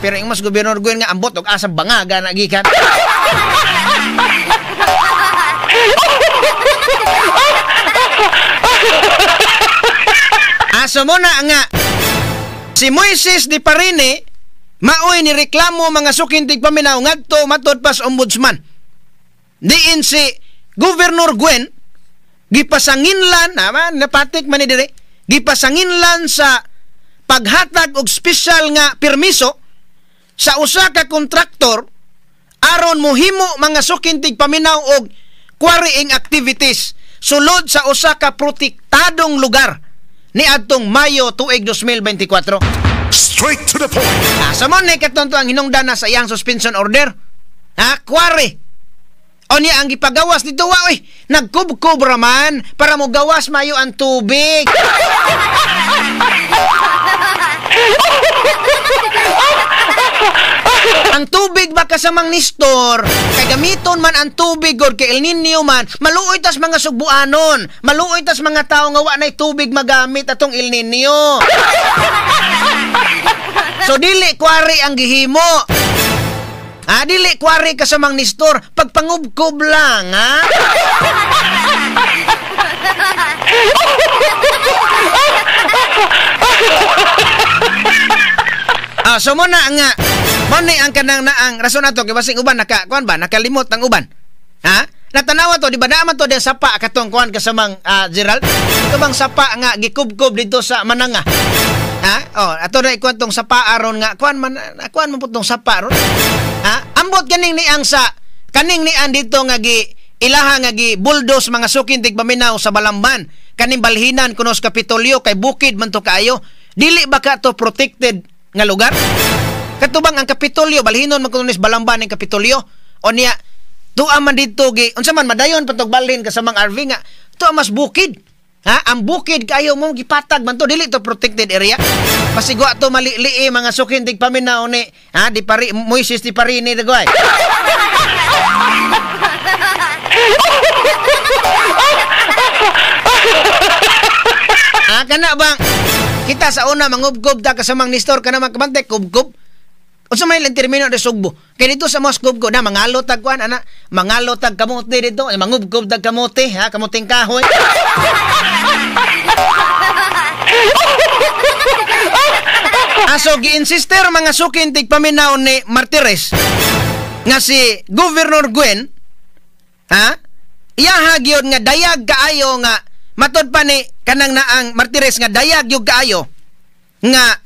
Pero ingmos Gobernador Gwen nga ambot og asa bangaga na gikan. So muna nga si Moises de Parine maoy ni reklamo mga sukindig paminaw ngadto matud pas ombudsman. Diin si Gobernador Gwen gipasanginlan napatik man ni dire gipasanginlan sa paghatag og special nga permiso sa usa ka kontraktor aron mohimo mga sukindig paminaw og quarrying activities sulod sa usa ka protektadong lugar ni adtong Mayo tuig 2024.
Straight to the point.
Sa mo ni katonto ang hinungdan na sa iyang suspension order. Quarry. O niya ang gipagawas dito nagkubkob raman para mo gawas mayo ang tubig. Ang tubig ba kasamang Nestor kay gamiton man ang tubig gud kay El Nino man maluoy tas mga Sugbuanon, maluoy tas mga tao nga wa nay tubig magamit atong El Nino. So dili quarry ang gihimo. Dili quarry kasamang Nestor pagpangubkob lang so mo na nga money ang kanang naang rason nato kay basig uban nakalimot ang uban natanawa to di ba naman to di sapa katong kuan kasamang Gerald ito bang sapa nga gikubkob dito sa Mananga ato na ikuan tong sapa aron nga kuan man putong sapa ron ambot kaning ni ang sa kaning ni an dito nga ilaha nga bulldoze mga sukintig paminaw sa Balamban kaning balhinan kuno sa Kapitolyo kay bukid man to kaayo dili ba ka to protected nga lugar? Katubang ang Kapitolyo balhinon man kuno Balamban ang Kapitolyo o niya tuwa man dito unsa man madayon patog balhin kasamang RV nga tuwa mas bukid ang bukid kayo mo gipatag man to dili to protected area pasigwa to malili mga sukintig paminaw ni Moises de Parine dagway Kana bang kita sa una mangubgob ta kasamang Nestor kana makabantay kubgob. Unsa may lang termino de sugbo. Kay dito sa Moscow ko na mangalot tag kuan ana, mangalot tag kamote dito, mangubgob tag kamote ha, kamuting kahoy. Aso gi-insister mga sukin tigpaminaw ni Martires nga si Governor Gwen, ha? Iyaha gyud nga dayag kaayo nga matod pa ni kanang naang Martires nga dayag gyud kaayo nga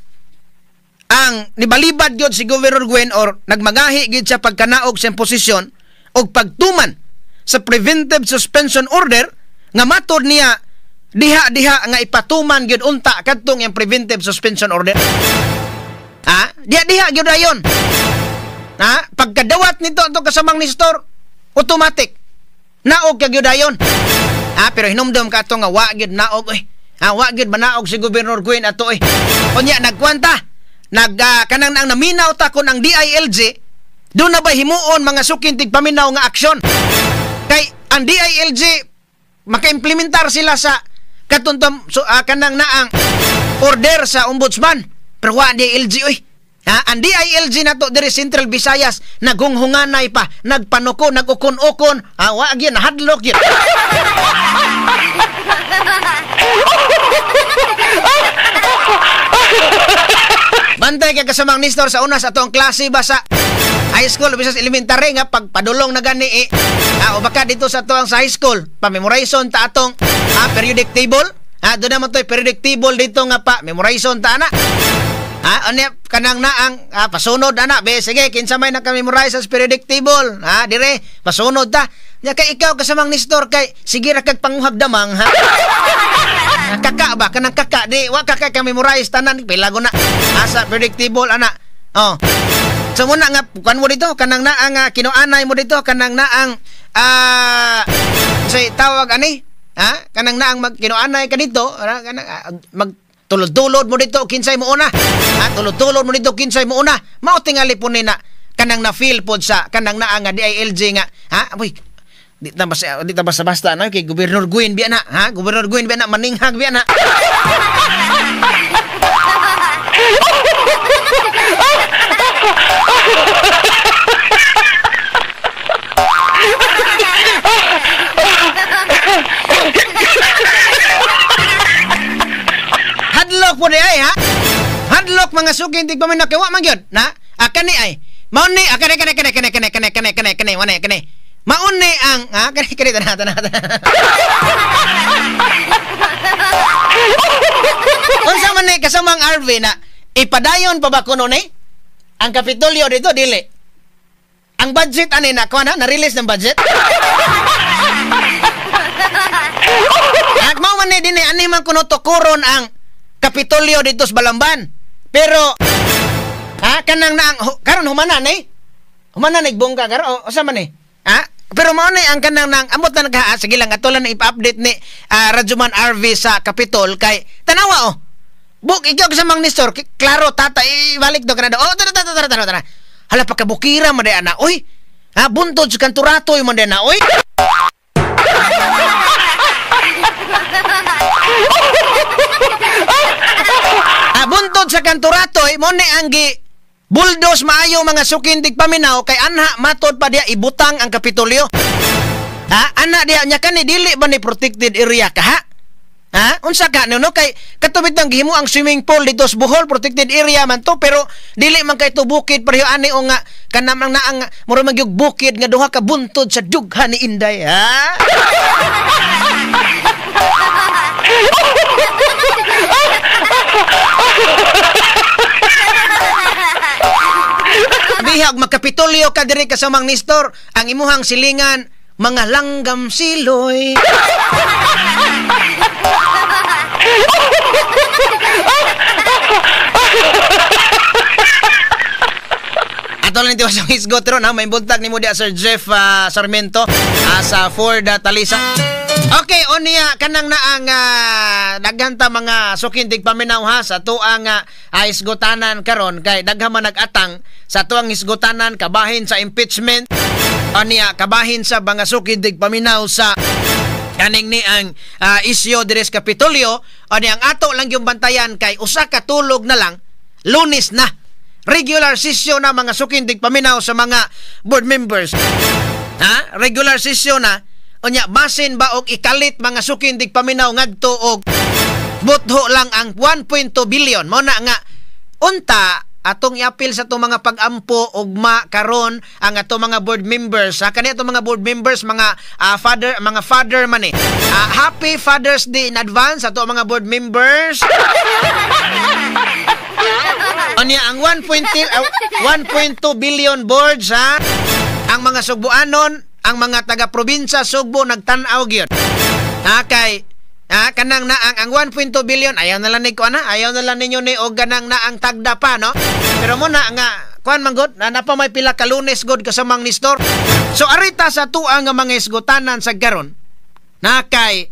ang nibalibad gyud si Governor Gwen or nagmagahi gyud sa pagkanaog sa posisyon og pagtuman sa preventive suspension order nga matod niya diha nga ipatuman gyud unta kadtong yang preventive suspension order. Ha? Diha gyud ayon. Ha? Pagkadawat nito to kasamang Nestor, automatic naog ka gyud ayon. Ha? Pero hinumdum ka to nga wa gyud naog oy. Ha, wa gyud manaog si Governor Gwen ato oy. Unya nagkwanta, kanang nang naminaw ta kon ang DILG, do na ba himuon mga sukin tigpaminaw nga aksyon. Kay ang DILG maka-implementar sila sa katuntom kanang naang order sa ombudsman. Pero wa DILG oy. Ha, ang DILG na to diri Central Visayas naghunghunganay pa, nagpanuko, nagukon-ukon. Ha, wa gyud nahadlok gyud. Bantay kay kasamang Nestor sa una sa atong klase ba sa high school bisas elementary nga pagpadulong na gani o baka dito sa atong sa high school pa-memorization ta atong periodic table. Doon naman to periodic table dito nga pa memorization ta na. Ano kanang naang pasunod ana be sige kinsa may naka-memorize sa periodic table dire pasunod ta nya kay ikaw kasamang Nestor kay sige ra kag panguhagdamang ha. Kaka ba kanang kaka di wa kaka ka memorize tanan pilago na sa periodic table ana. So muna nga kan mo dito kanang naang kinuanay mo dito kanang naang say tawag ani kanang naang magkinuanay ka dito kanang tulod-tulod mo dito kinsay mo una. Tulod-tulod mo dito kinsay mo una. Mao tingali po ni na kanang na feel pod sa kanang naa nga DILG nga aboy di ta basta na kay Governor Gwen biya na Governor Gwen biya na maninghag biya na. Hadlok po di ay hadlok mga suking tigpamin na kawa man gyud na kani ay mauni kani wanay kani mauni ang kani tanah unsa man ni kasamang RV na ipadayon pa ba kuno ni ang Kapitolyo dito dili ang budget ani na kuan na release ng budget. Mao man ni dinhi ani man kuno tukuron ang Kapitolyo dito sa Balamban. Pero kanang naang karon humanan nagbongga karon o sa man pero mao ni ang kanang nang amot na sige lang atulan na ipa-update ni Rajuman RV sa Capitol kay tanawa buk ikaw kasamang Nestor klaro tata ibalik do kana tara hala pagkabukira man ana oy buntod sa kanturato man na oy. Buntod sa kanturatoy mo ni anggi buldos maayo mga sukin tigpaminaw kay anha matod pa dia ibutang ang Kapitolyo. Ana dia nya kani dili ba ni protected area ka unsa ka no kay katubit nang gihimo ang swimming pool dito sa Bohol protected area man to pero dili man kay to bukid pareho ani o nga kanamang naang mura magyug bukid nga duha ka buntod sa dughan ni Inday bihag magkapitolyo ka diri kasamang Nestor ang imuhang silingan mga langgam siloy. Ato lang ito sa isgot ron may buntag ni mo dia Sir Jeff Sarmiento sa Ford Talisa. Okay, onya kanang naang daghanta mga sukintig paminaw sa tuang isgotanan karon kay daghan man nag-atang sa tuang isgotanan kabahin sa impeachment onya kabahin sa mga sukintig paminaw sa kaning ni ang isyo diri sa Kapitolyo o ni ang ato lang yung bantayan kay usa ka tulog na lang Lunes na regular session na mga sukindig paminaw sa mga board members. Regular session na unya basin ba og ikalit mga sukindig paminaw ngadto og butho lang ang 1.2 billion mo na nga unta atong iapil sa itong mga pag-ampo ugma karon ang atong mga board members. Kani atong mga board members mga father man Happy Father's Day in advance ato mga board members. Anya ang 1.2 billion boards ang mga Sugboanon, ang mga taga-probinsya Sugbo nagtan-aw gyud. Kay kanang na ang 1.2 billion ayaw na lang ni ayaw na lang ninyo ni og ganang na ang tagda pa no. Pero mo na nga kuan man gud na pa may pila ka Lunes gud kasamang Nestor. So arita sa tuwa nga mga isgutanan sa garon na kay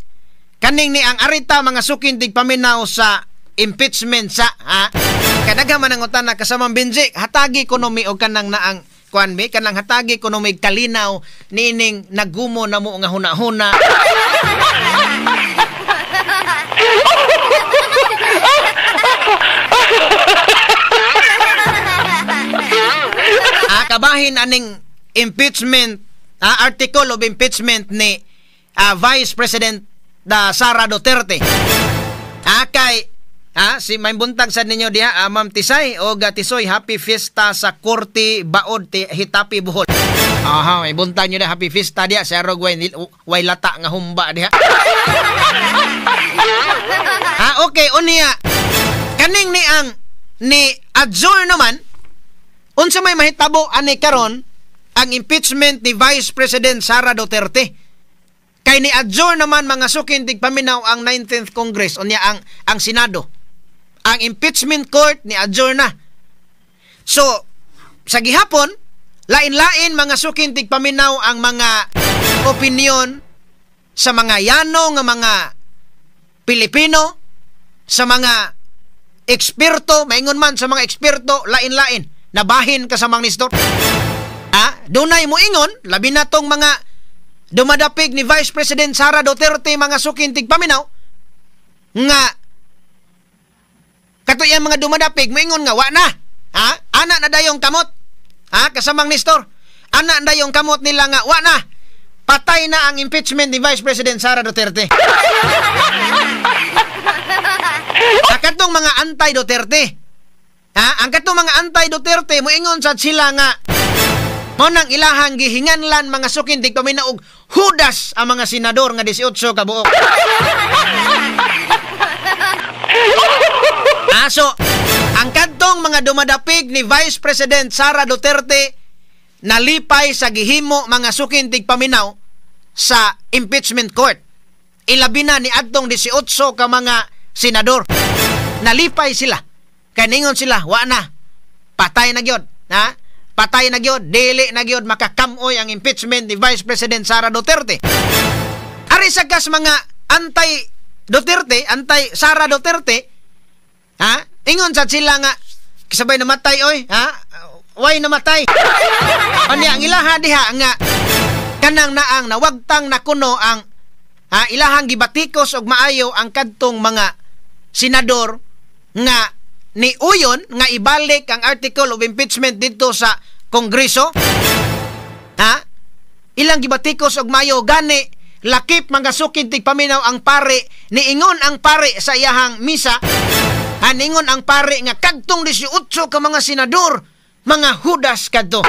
kaning ni ang arita mga sukindig paminaw sa impeachment sa kadaga man ang utana kasamang Benji hatagi ekonomi og kanang na ang kuan mi kanang hatagi ekonomi kalinaw nining nagumo na mo nga hunahuna. Kabahin aning impeachment article of impeachment ni Vice President Sara Duterte. Kay si may buntag sa ninyo diha Ma'am Tisay o Tisoy happy fiesta sa Korte Baod Hitapi Bohol. May buntag nyo diha happy fiesta diha sa Rogway way lata nga humba diha. Okay unya kaning ni adjourn naman unsa may mahitabo ani karon ang impeachment ni Vice President Sara Duterte. Kay ni adjourn naman mga sukindig paminaw ang 19th Congress unya ang Senado. Ang impeachment court ni adjourn na. So sa gihapon lain-lain mga sukindig paminaw ang mga opinion sa mga yano nga mga Pilipino, sa mga eksperto, maingon man sa mga eksperto lain-lain nabahin kasamang Nestor. Dunay mo ingon labi na tong mga dumadapig ni Vice President Sara Duterte mga sukintig paminaw nga katuyan mga dumadapig mo ingon nga wa na ana na dayong kamot kasamang Nestor ana na dayong kamot nila nga wa na patay na ang impeachment ni Vice President Sara Duterte. Katong mga anti-Duterte ang katong mga anti-Duterte moingon sad sila nga mo nang ilahang gihinganlan mga sukindig paminaw og hudas ang mga senador nga 18 ka buok. So ang katong mga dumadapig ni Vice President Sara Duterte nalipay sa gihimo mga sukindig paminaw sa impeachment court. Ilabi na ni adtong 18 ka mga senador nalipay sila. Kaningon sila, wa na. Patay na gyud. Patay na gyud, dili na gyud makakamoy ang impeachment ni Vice President Sara Duterte. Ari sa gas mga anti-Duterte, anti-Sara Duterte, ingon sa sila nga kisabay namatay oy, way namatay. Ani ang ilaha diha nga kanang naang nawagtang nakuno ang ilahang gibatikos og maayo ang kadtong mga senador nga ni uyon nga ibalik ang article of impeachment dito sa Kongreso. Ilang gibatikos og mayo gani lakip mga sukintig paminaw ang pare niingon ang pare sa iyahang misa. Ningon ang pare nga kadtong 18 ka mga senador mga hudas kadto.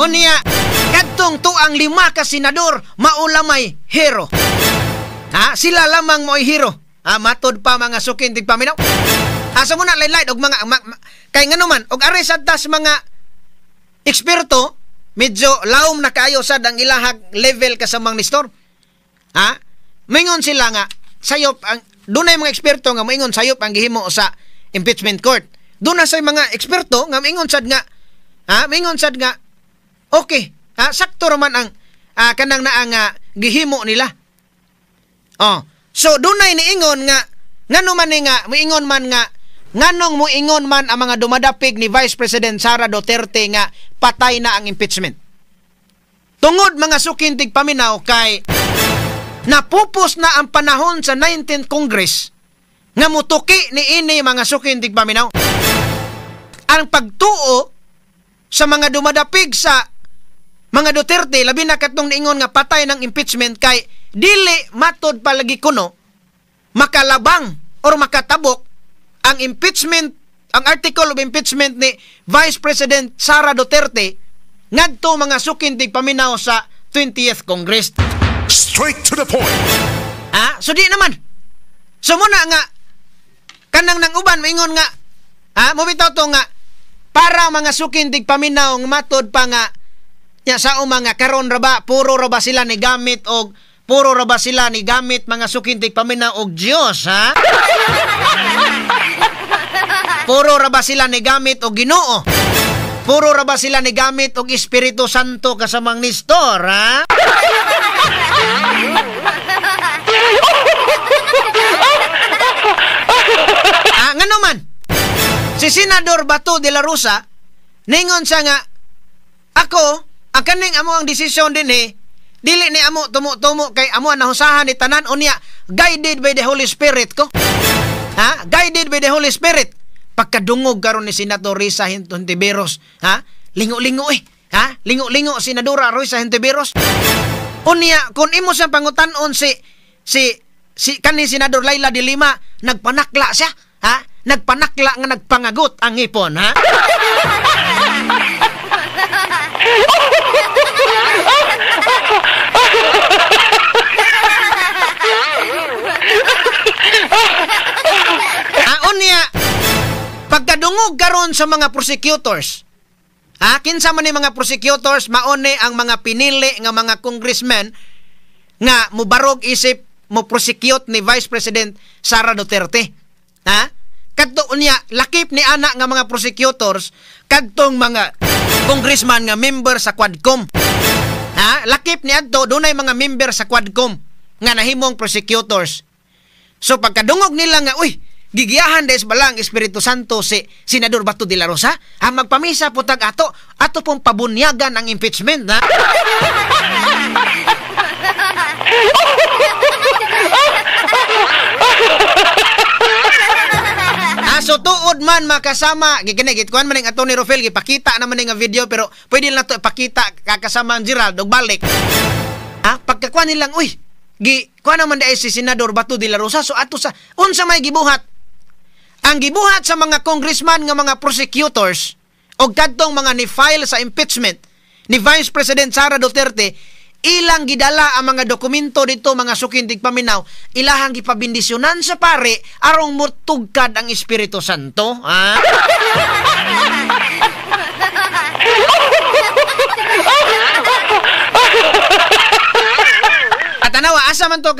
Unya kadtong tuang 5 ka senador maulamay hero. Sila lamang mo'y hero. Matod pa mga sukintig paminaw. Asa mo na lain-lain og mga kay ngano man og are sad tas mga eksperto medyo laom na kaayo sad ang ilahag level kasamang Nestor. Mingon sila nga sayop ang dunay mga eksperto nga moingon sayop ang gihimo sa impeachment court. Duna say mga eksperto nga mingon sad nga okay, sakto man ang kanang naang gihimo nila. So dunay niingon nga ngano man nga moingon man nga nganong muingon man ang mga dumadapig ni Vice President Sara Duterte nga patay na ang impeachment. Tungod mga sukintig paminaw kay napupos na ang panahon sa 19th Congress nga mutuki ni ini mga sukintig paminaw. Ang pagtuo sa mga dumadapig sa mga Duterte, labi na katong niingon nga patay ng impeachment kay dili matod palagi kuno makalabang or makatabok ang impeachment, ang article of impeachment ni Vice President Sara Duterte ngadto mga sukintig paminaw sa 20th Congress.
Straight to the point.
So di naman. So muna nga kanang nang uban maingon nga mobitaw to nga para mga sukintig paminaw ng matod pa nga sa mga karon ra ba puro ra ba sila ni gamit og puro ra ba sila ni gamit mga sukintig paminaw og Dios ha? Puro ra ba sila ni gamit og Ginoo? Puro ra ba sila ni gamit og Espiritu Santo kasamang Nestor ha? Ngano man si Senador Bato de la Rosa ningon siya nga ako ang kaning amo ang desisyon din dili ni amo tumo-tumo kay amo nahusahan ni tanan unya guided by the Holy Spirit ko. Guided by the Holy Spirit. Pagkadungog karon ni Senador Risa Hontiveros, lingo-lingo lingo-lingo Senadora Risa Hontiveros. Unya kun imo sa pangutan-on si kaning Senador Laila de Lima nagpanakla siya, nagpanakla nga nagpangagot ang ipon, Unya pagkadungog karon sa mga prosecutors, kinsa man ni mga prosecutors maone ang mga pinili nga mga congressmen nga mubarog isip mo prosecute ni Vice President Sara Duterte. Kadto unya lakip ni ana nga mga prosecutors kadtong mga congressman nga member sa Quadcom. Lakip ni adto dunay mga member sa Quadcom nga nahimong prosecutors. So pagkadungog nila nga gigiyahan des balang Espiritu Santo si Senador Bato de la Rosa, magpamisa putag ato pong pabunyagan ang impeachment so tuod man makasama gikinigit kuan man ning ato ni Rofel gipakita naman ning video pero pwede lang to ipakita kakasama ang Gerald og balik. Pagkakuan nilang kuan naman dai si Senador Bato de la Rosa so ato sa unsa may gibuhat. Ang gibuhat sa mga congressman nga mga prosecutors o kadtong mga ni-file sa impeachment ni Vice President Sara Duterte, ilang gidala ang mga dokumento dito mga sukintig paminaw, ilahang gipabindisyonan sa pare arong mutugkad ang Espiritu Santo. At anawa, asa man to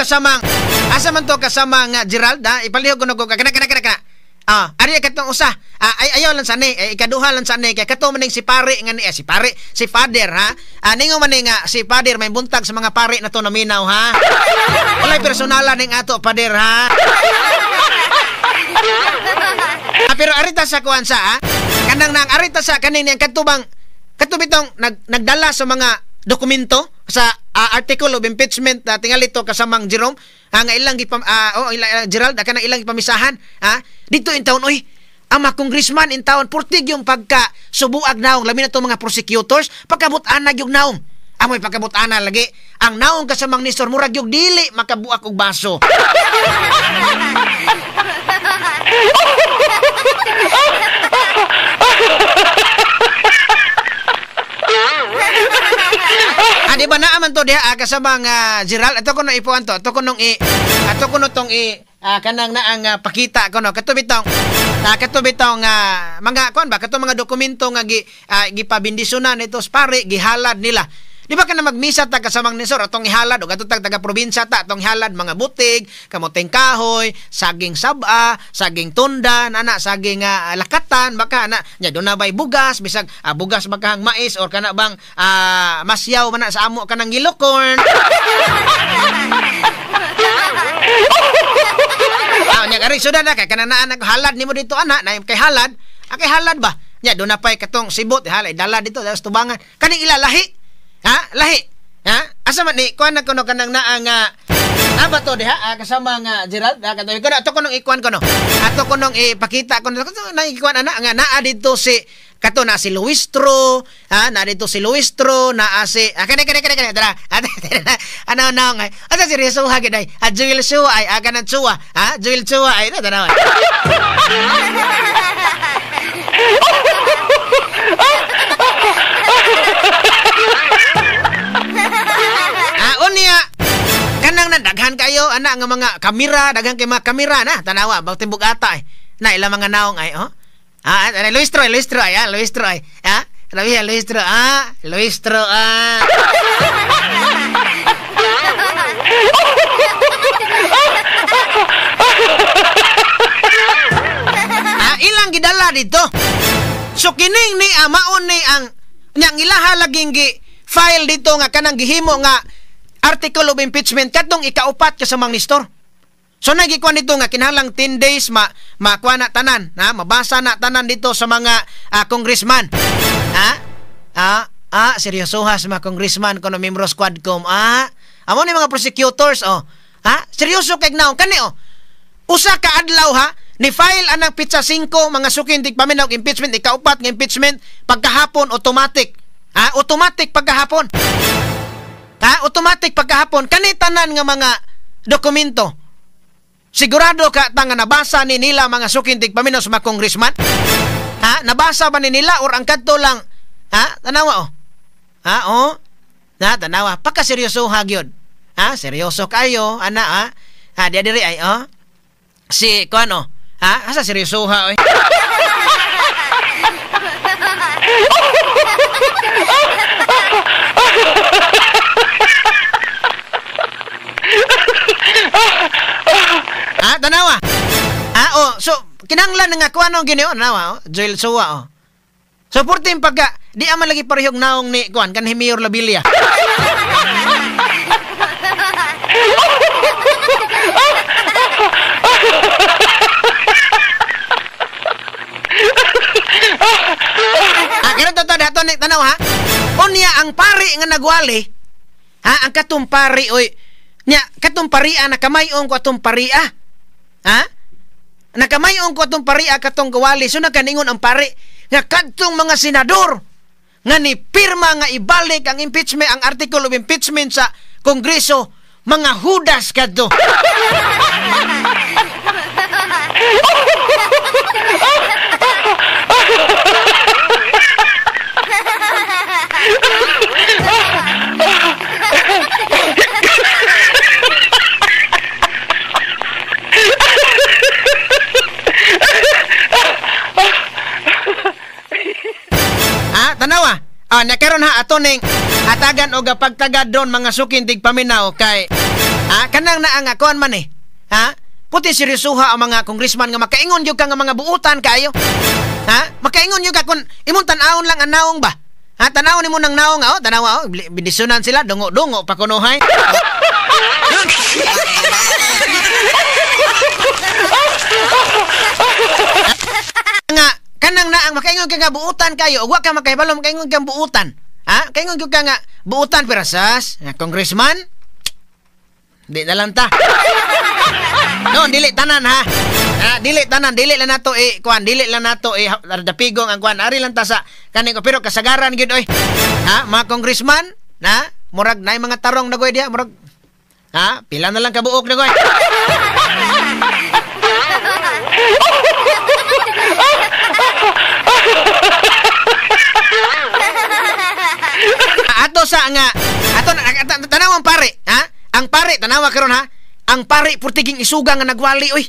kasamang Gerald, ipalihog ko na kana. Ari katong usa. Ayaw lang sanay, ikaduha lang sanay kay kato maning si pare nga ni si father ningo man nga si father may buntag sa mga pare na to na minaw Walay personalan ning ato father pero arita sa kuan sa kanang nang arita sa kaning yang katubitong nagdala sa mga dokumento sa article of impeachment tingali to kasamang Jerome nga ilang Gerald kana ilang ipamisahan dito in town ang mga congressman in town portig yung pagka subuag naong labi na to mga prosecutors pagkabut-ana yung naong amoy pagkabut-ana lagi ang naong kasamang Nestor murag yung dili makabuak og baso. Di ba naaman to diha kasamang Gerald ato ko no ipuan to ato ko no tong kanang naang pakita ko no katubitong mga kuan ba katong mga dokumento nga gipabindisyonan ito pare gihalad nila. Di ba kana magmisa ta kasamang Nestor atong ihalad o atong taga probinsya ta atong ihalad mga butig, kamoteng kahoy, saging saba, saging tundan, saging lakatan baka nya do na bay bugas bisag bugas bakang mais or kana bang masyaw man sa amo kanang yellow corn. Nya gari sudah na kay kananaan halad nimo dito ana na kay halad. Kay halad ba? Nya do na pay katong sibot halay dala dito sa tubangan. Kaning ilalahi. Ha? Lahi. Ha? Asa man ni kuan na kuno kanang naa nga ba to diha kasama nga Gerald katoy ko ato kunong ikuan kuno ato kunong ipakita kuno na ikuan ana nga naa dito si kato na si Luistro na dito si Luistro na si kani tara ano nga asa seryoso ha gid ay Joel Chua ay kanan Chua Joel Chua ay tara unya kanang nadaghan kayo ana nga mga kamera daghan kay mga kamera na tanawa bang timbog ata na ila mga naong ay Luistro ay Luistro ay Luistro ilang gidala dito so kining ni maon ni ang nyang ilaha laging gi file dito nga kanang gihimo nga article of impeachment katong ikaupat ka sa mga Nestor. So nagikuan dito nga kinahanglang 10 days makuha na tanan, mabasa na tanan dito sa mga congressman. Seryoso ha sa mga congressman kuno membro Squadcom. Amo ni mga prosecutors seryoso kay naon kani usa ka adlaw ni file anang pitsa 5 mga sukintig paminaw impeachment ikaupat nga impeachment pagkahapon automatic. Automatic pagkahapon. Automatic pagkahapon kani tanan nga mga dokumento sigurado ka tanga nabasa ni nila mga sukintig paminaw sa mga congressman nabasa ba ni nila or ang kadto lang tanawa tanawa pagkaseryoso hagyod seryoso kayo ana dia diri ay si kuano asa seryoso ha oy tanawa. So kinahanglan nga kuano gini tanawa Joel Chua So portin pagka di aman lagi parehog naong ni kuan kan Mayor Labilia. Kaya dato ni tanaw Unya ang pari nga nagwali ang katumpari oy nya katumparia nakamayon ko atong paria nakamayon ko atong paria katong gawali so nakaningon ang pari nga kadtong mga senador nga ni pirma nga ibalik ang impeachment ang article of impeachment sa Kongreso mga hudas kadto. Tanawa nakaron ato ning hatagan og pagtagad doon mga sukintig paminaw kay kanang naa nga kuan man puti seryosoha ang mga congressman nga makaingon jud ka nga mga buutan kayo makaingon jud ka kun imong tan-awon lang ang naong ba tanawon nimo nang naong tanawa bidisunan sila dungo pa kunuhay nga kanang naang makaingon ka nga buutan kayo ug wa ka makahibalo makaingon ka buutan kaingon ka nga buutan pirasas congressman di na lang ta no dili tanan dili tanan dili lang nato kuan dili lang nato dapigong ang kuan ari lang ta sa kaning ko pero kasagaran gid oy mga congressman murag nay mga tarong nagoy diha murag pila na lang kabuok nagoy ato sa nga ato tanawang pare ang pare tanawa karon ang pare purtiging isuga nga nagwali oy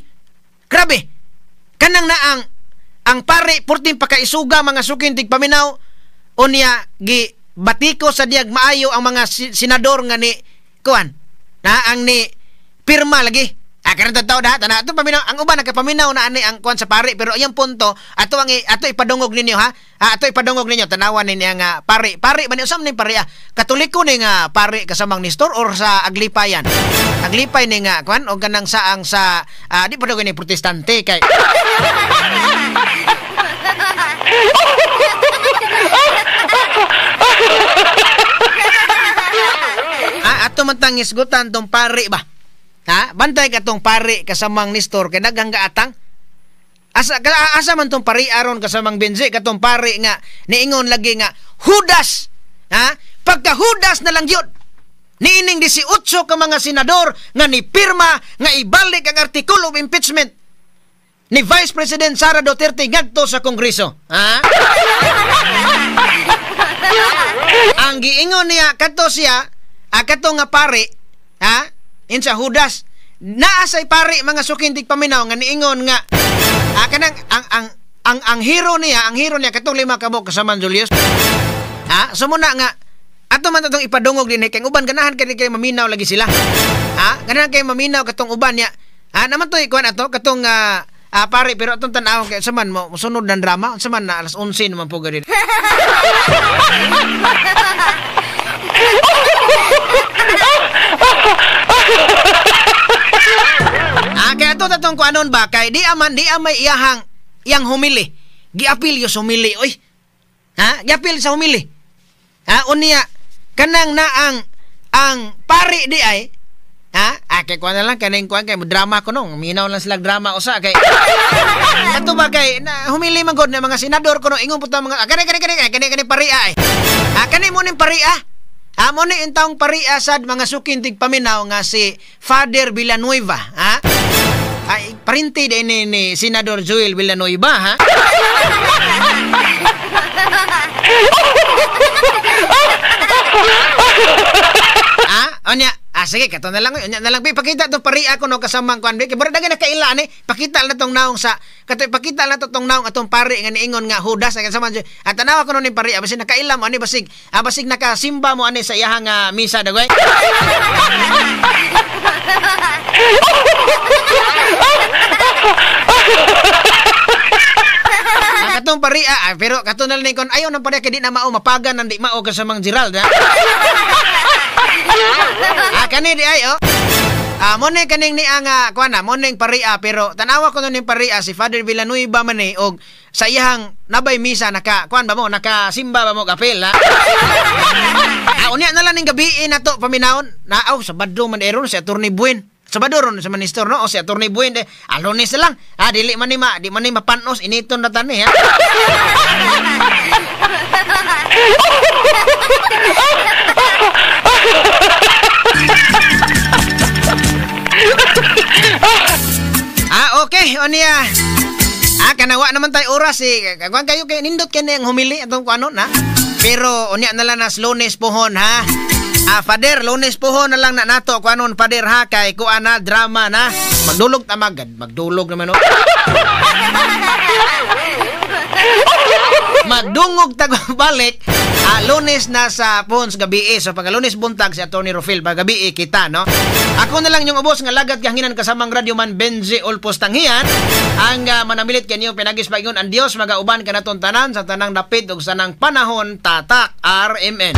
grabe kanang naang ang pare purting pakaisuga mga sukintig paminaw unya gi batiko sa diag maayo ang mga senador nga ni kuan ang ni pirma lagi Karon tao da tana ato paminaw ang uban nakapaminaw na ani ang kuan sa pari pero iyang punto ato ipadungog ninyo ha. Ato ipadungog ninyo tanawan ni nga pari ba ni usam ni pari Katoliko ni nga pari kasamang Nestor or sa Aglipayan. Aglipay ni nga kuan o ganang saang sa di pa daw ni protestante kay ato man tang isgutan tong pari ba. Ha? Bantay ka tong pari kasamang Nestor kay daghang gaatang. Asa man tong pari aron kasamang Benzi katong pari nga niingon lagi nga Judas. Ha? Pagka Judas na lang yun. Niining 18 ka mga senador nga ni pirma nga ibalik ang article of impeachment ni Vice President Sara Duterte ngadto sa Kongreso. Ha? Ang giingon niya kadto siya kato nga pari, ha? Insa Judas naasay pari mga sukintig paminaw nga niingon nga kanang ang hero niya katong 5 kabok kasaman Julius. Ha? So muna nga ato man tatong ipadungog din kay uban ganahan kay maminaw lagi sila. Ha? Ganahan kay maminaw katong uban niya. Naman to ikuan ato katong pari pero atong tan-aw kay saman mo sunod ng drama saman na alas 11 naman po gani. Kaya ito tatong kuanon ba kay di amay iyang humili. Giapil yo humili oy. Ha? Giapil sa humili. Unya kanang na ang pari di ay kay kuan na lang kaning kuan kay drama ko nung minaw lang sila drama usa kay ato ba kay humili man gud na mga senador ko no ingon puta mga kani pari ay. Kani mo ning pari mo ni intawong paria sad mga sukintig paminaw nga si Father Villanueva, ha? Ay, parinti din ni Senador Joel Villanueva, ha? Onya, sige, kato na lang, onya na lang, pakita to paria ko no kasamang kuan, kay bara dagan nakaila ni, pakita na tong naong sa, pakita na tong naong atong pari nga niingon nga Judas nga kasama at tanawa ko no ni paria basig nakaila mo ani basig nakasimba mo ani sa iyahang misa dagway. Katong paria pero kato na lang kon ayo nang paria kay di na mao mapagan nang di mao kasamang Gerald, ha? Kani di ay mone kaning ni ang kuan na moneng paria pero tanawa ko ning paria si Father Villanueva man ni og sa iyang nabay misa naka kuan ba mo nakasimba ba mo kapel, ha? Unya na lang ning gabi nato paminawon na Sabado man eron si Attorney Buen. Sabado ron sa Minister no o si Attorney Buen de Lunes lang. Dili man di man mapanos initon na tani, ha. Okay, onya. Kanawa naman tayo oras kagwan kayo kay nindot kani ang humili atong kuano na. Pero onya na lang nas Lunes pohon, ha. Father, Lunes pohon na lang na nato kuanon Father, ha, kay kuana drama na. Magdulog tamagad, magdulog naman magdungog tagbalik Lunes na sa Pons gabi so pag Lunes buntag si Attorney Rufil pag gabi kita no. Ako na lang yung ubos nga lagat kahanginan kasamang radyo man Benzi Olpos Tanghian ang manamilit kanyo pinagis paingon ang Dios magauban kanaton tanan sa tanang dapit ug sanang panahon tatak RMN.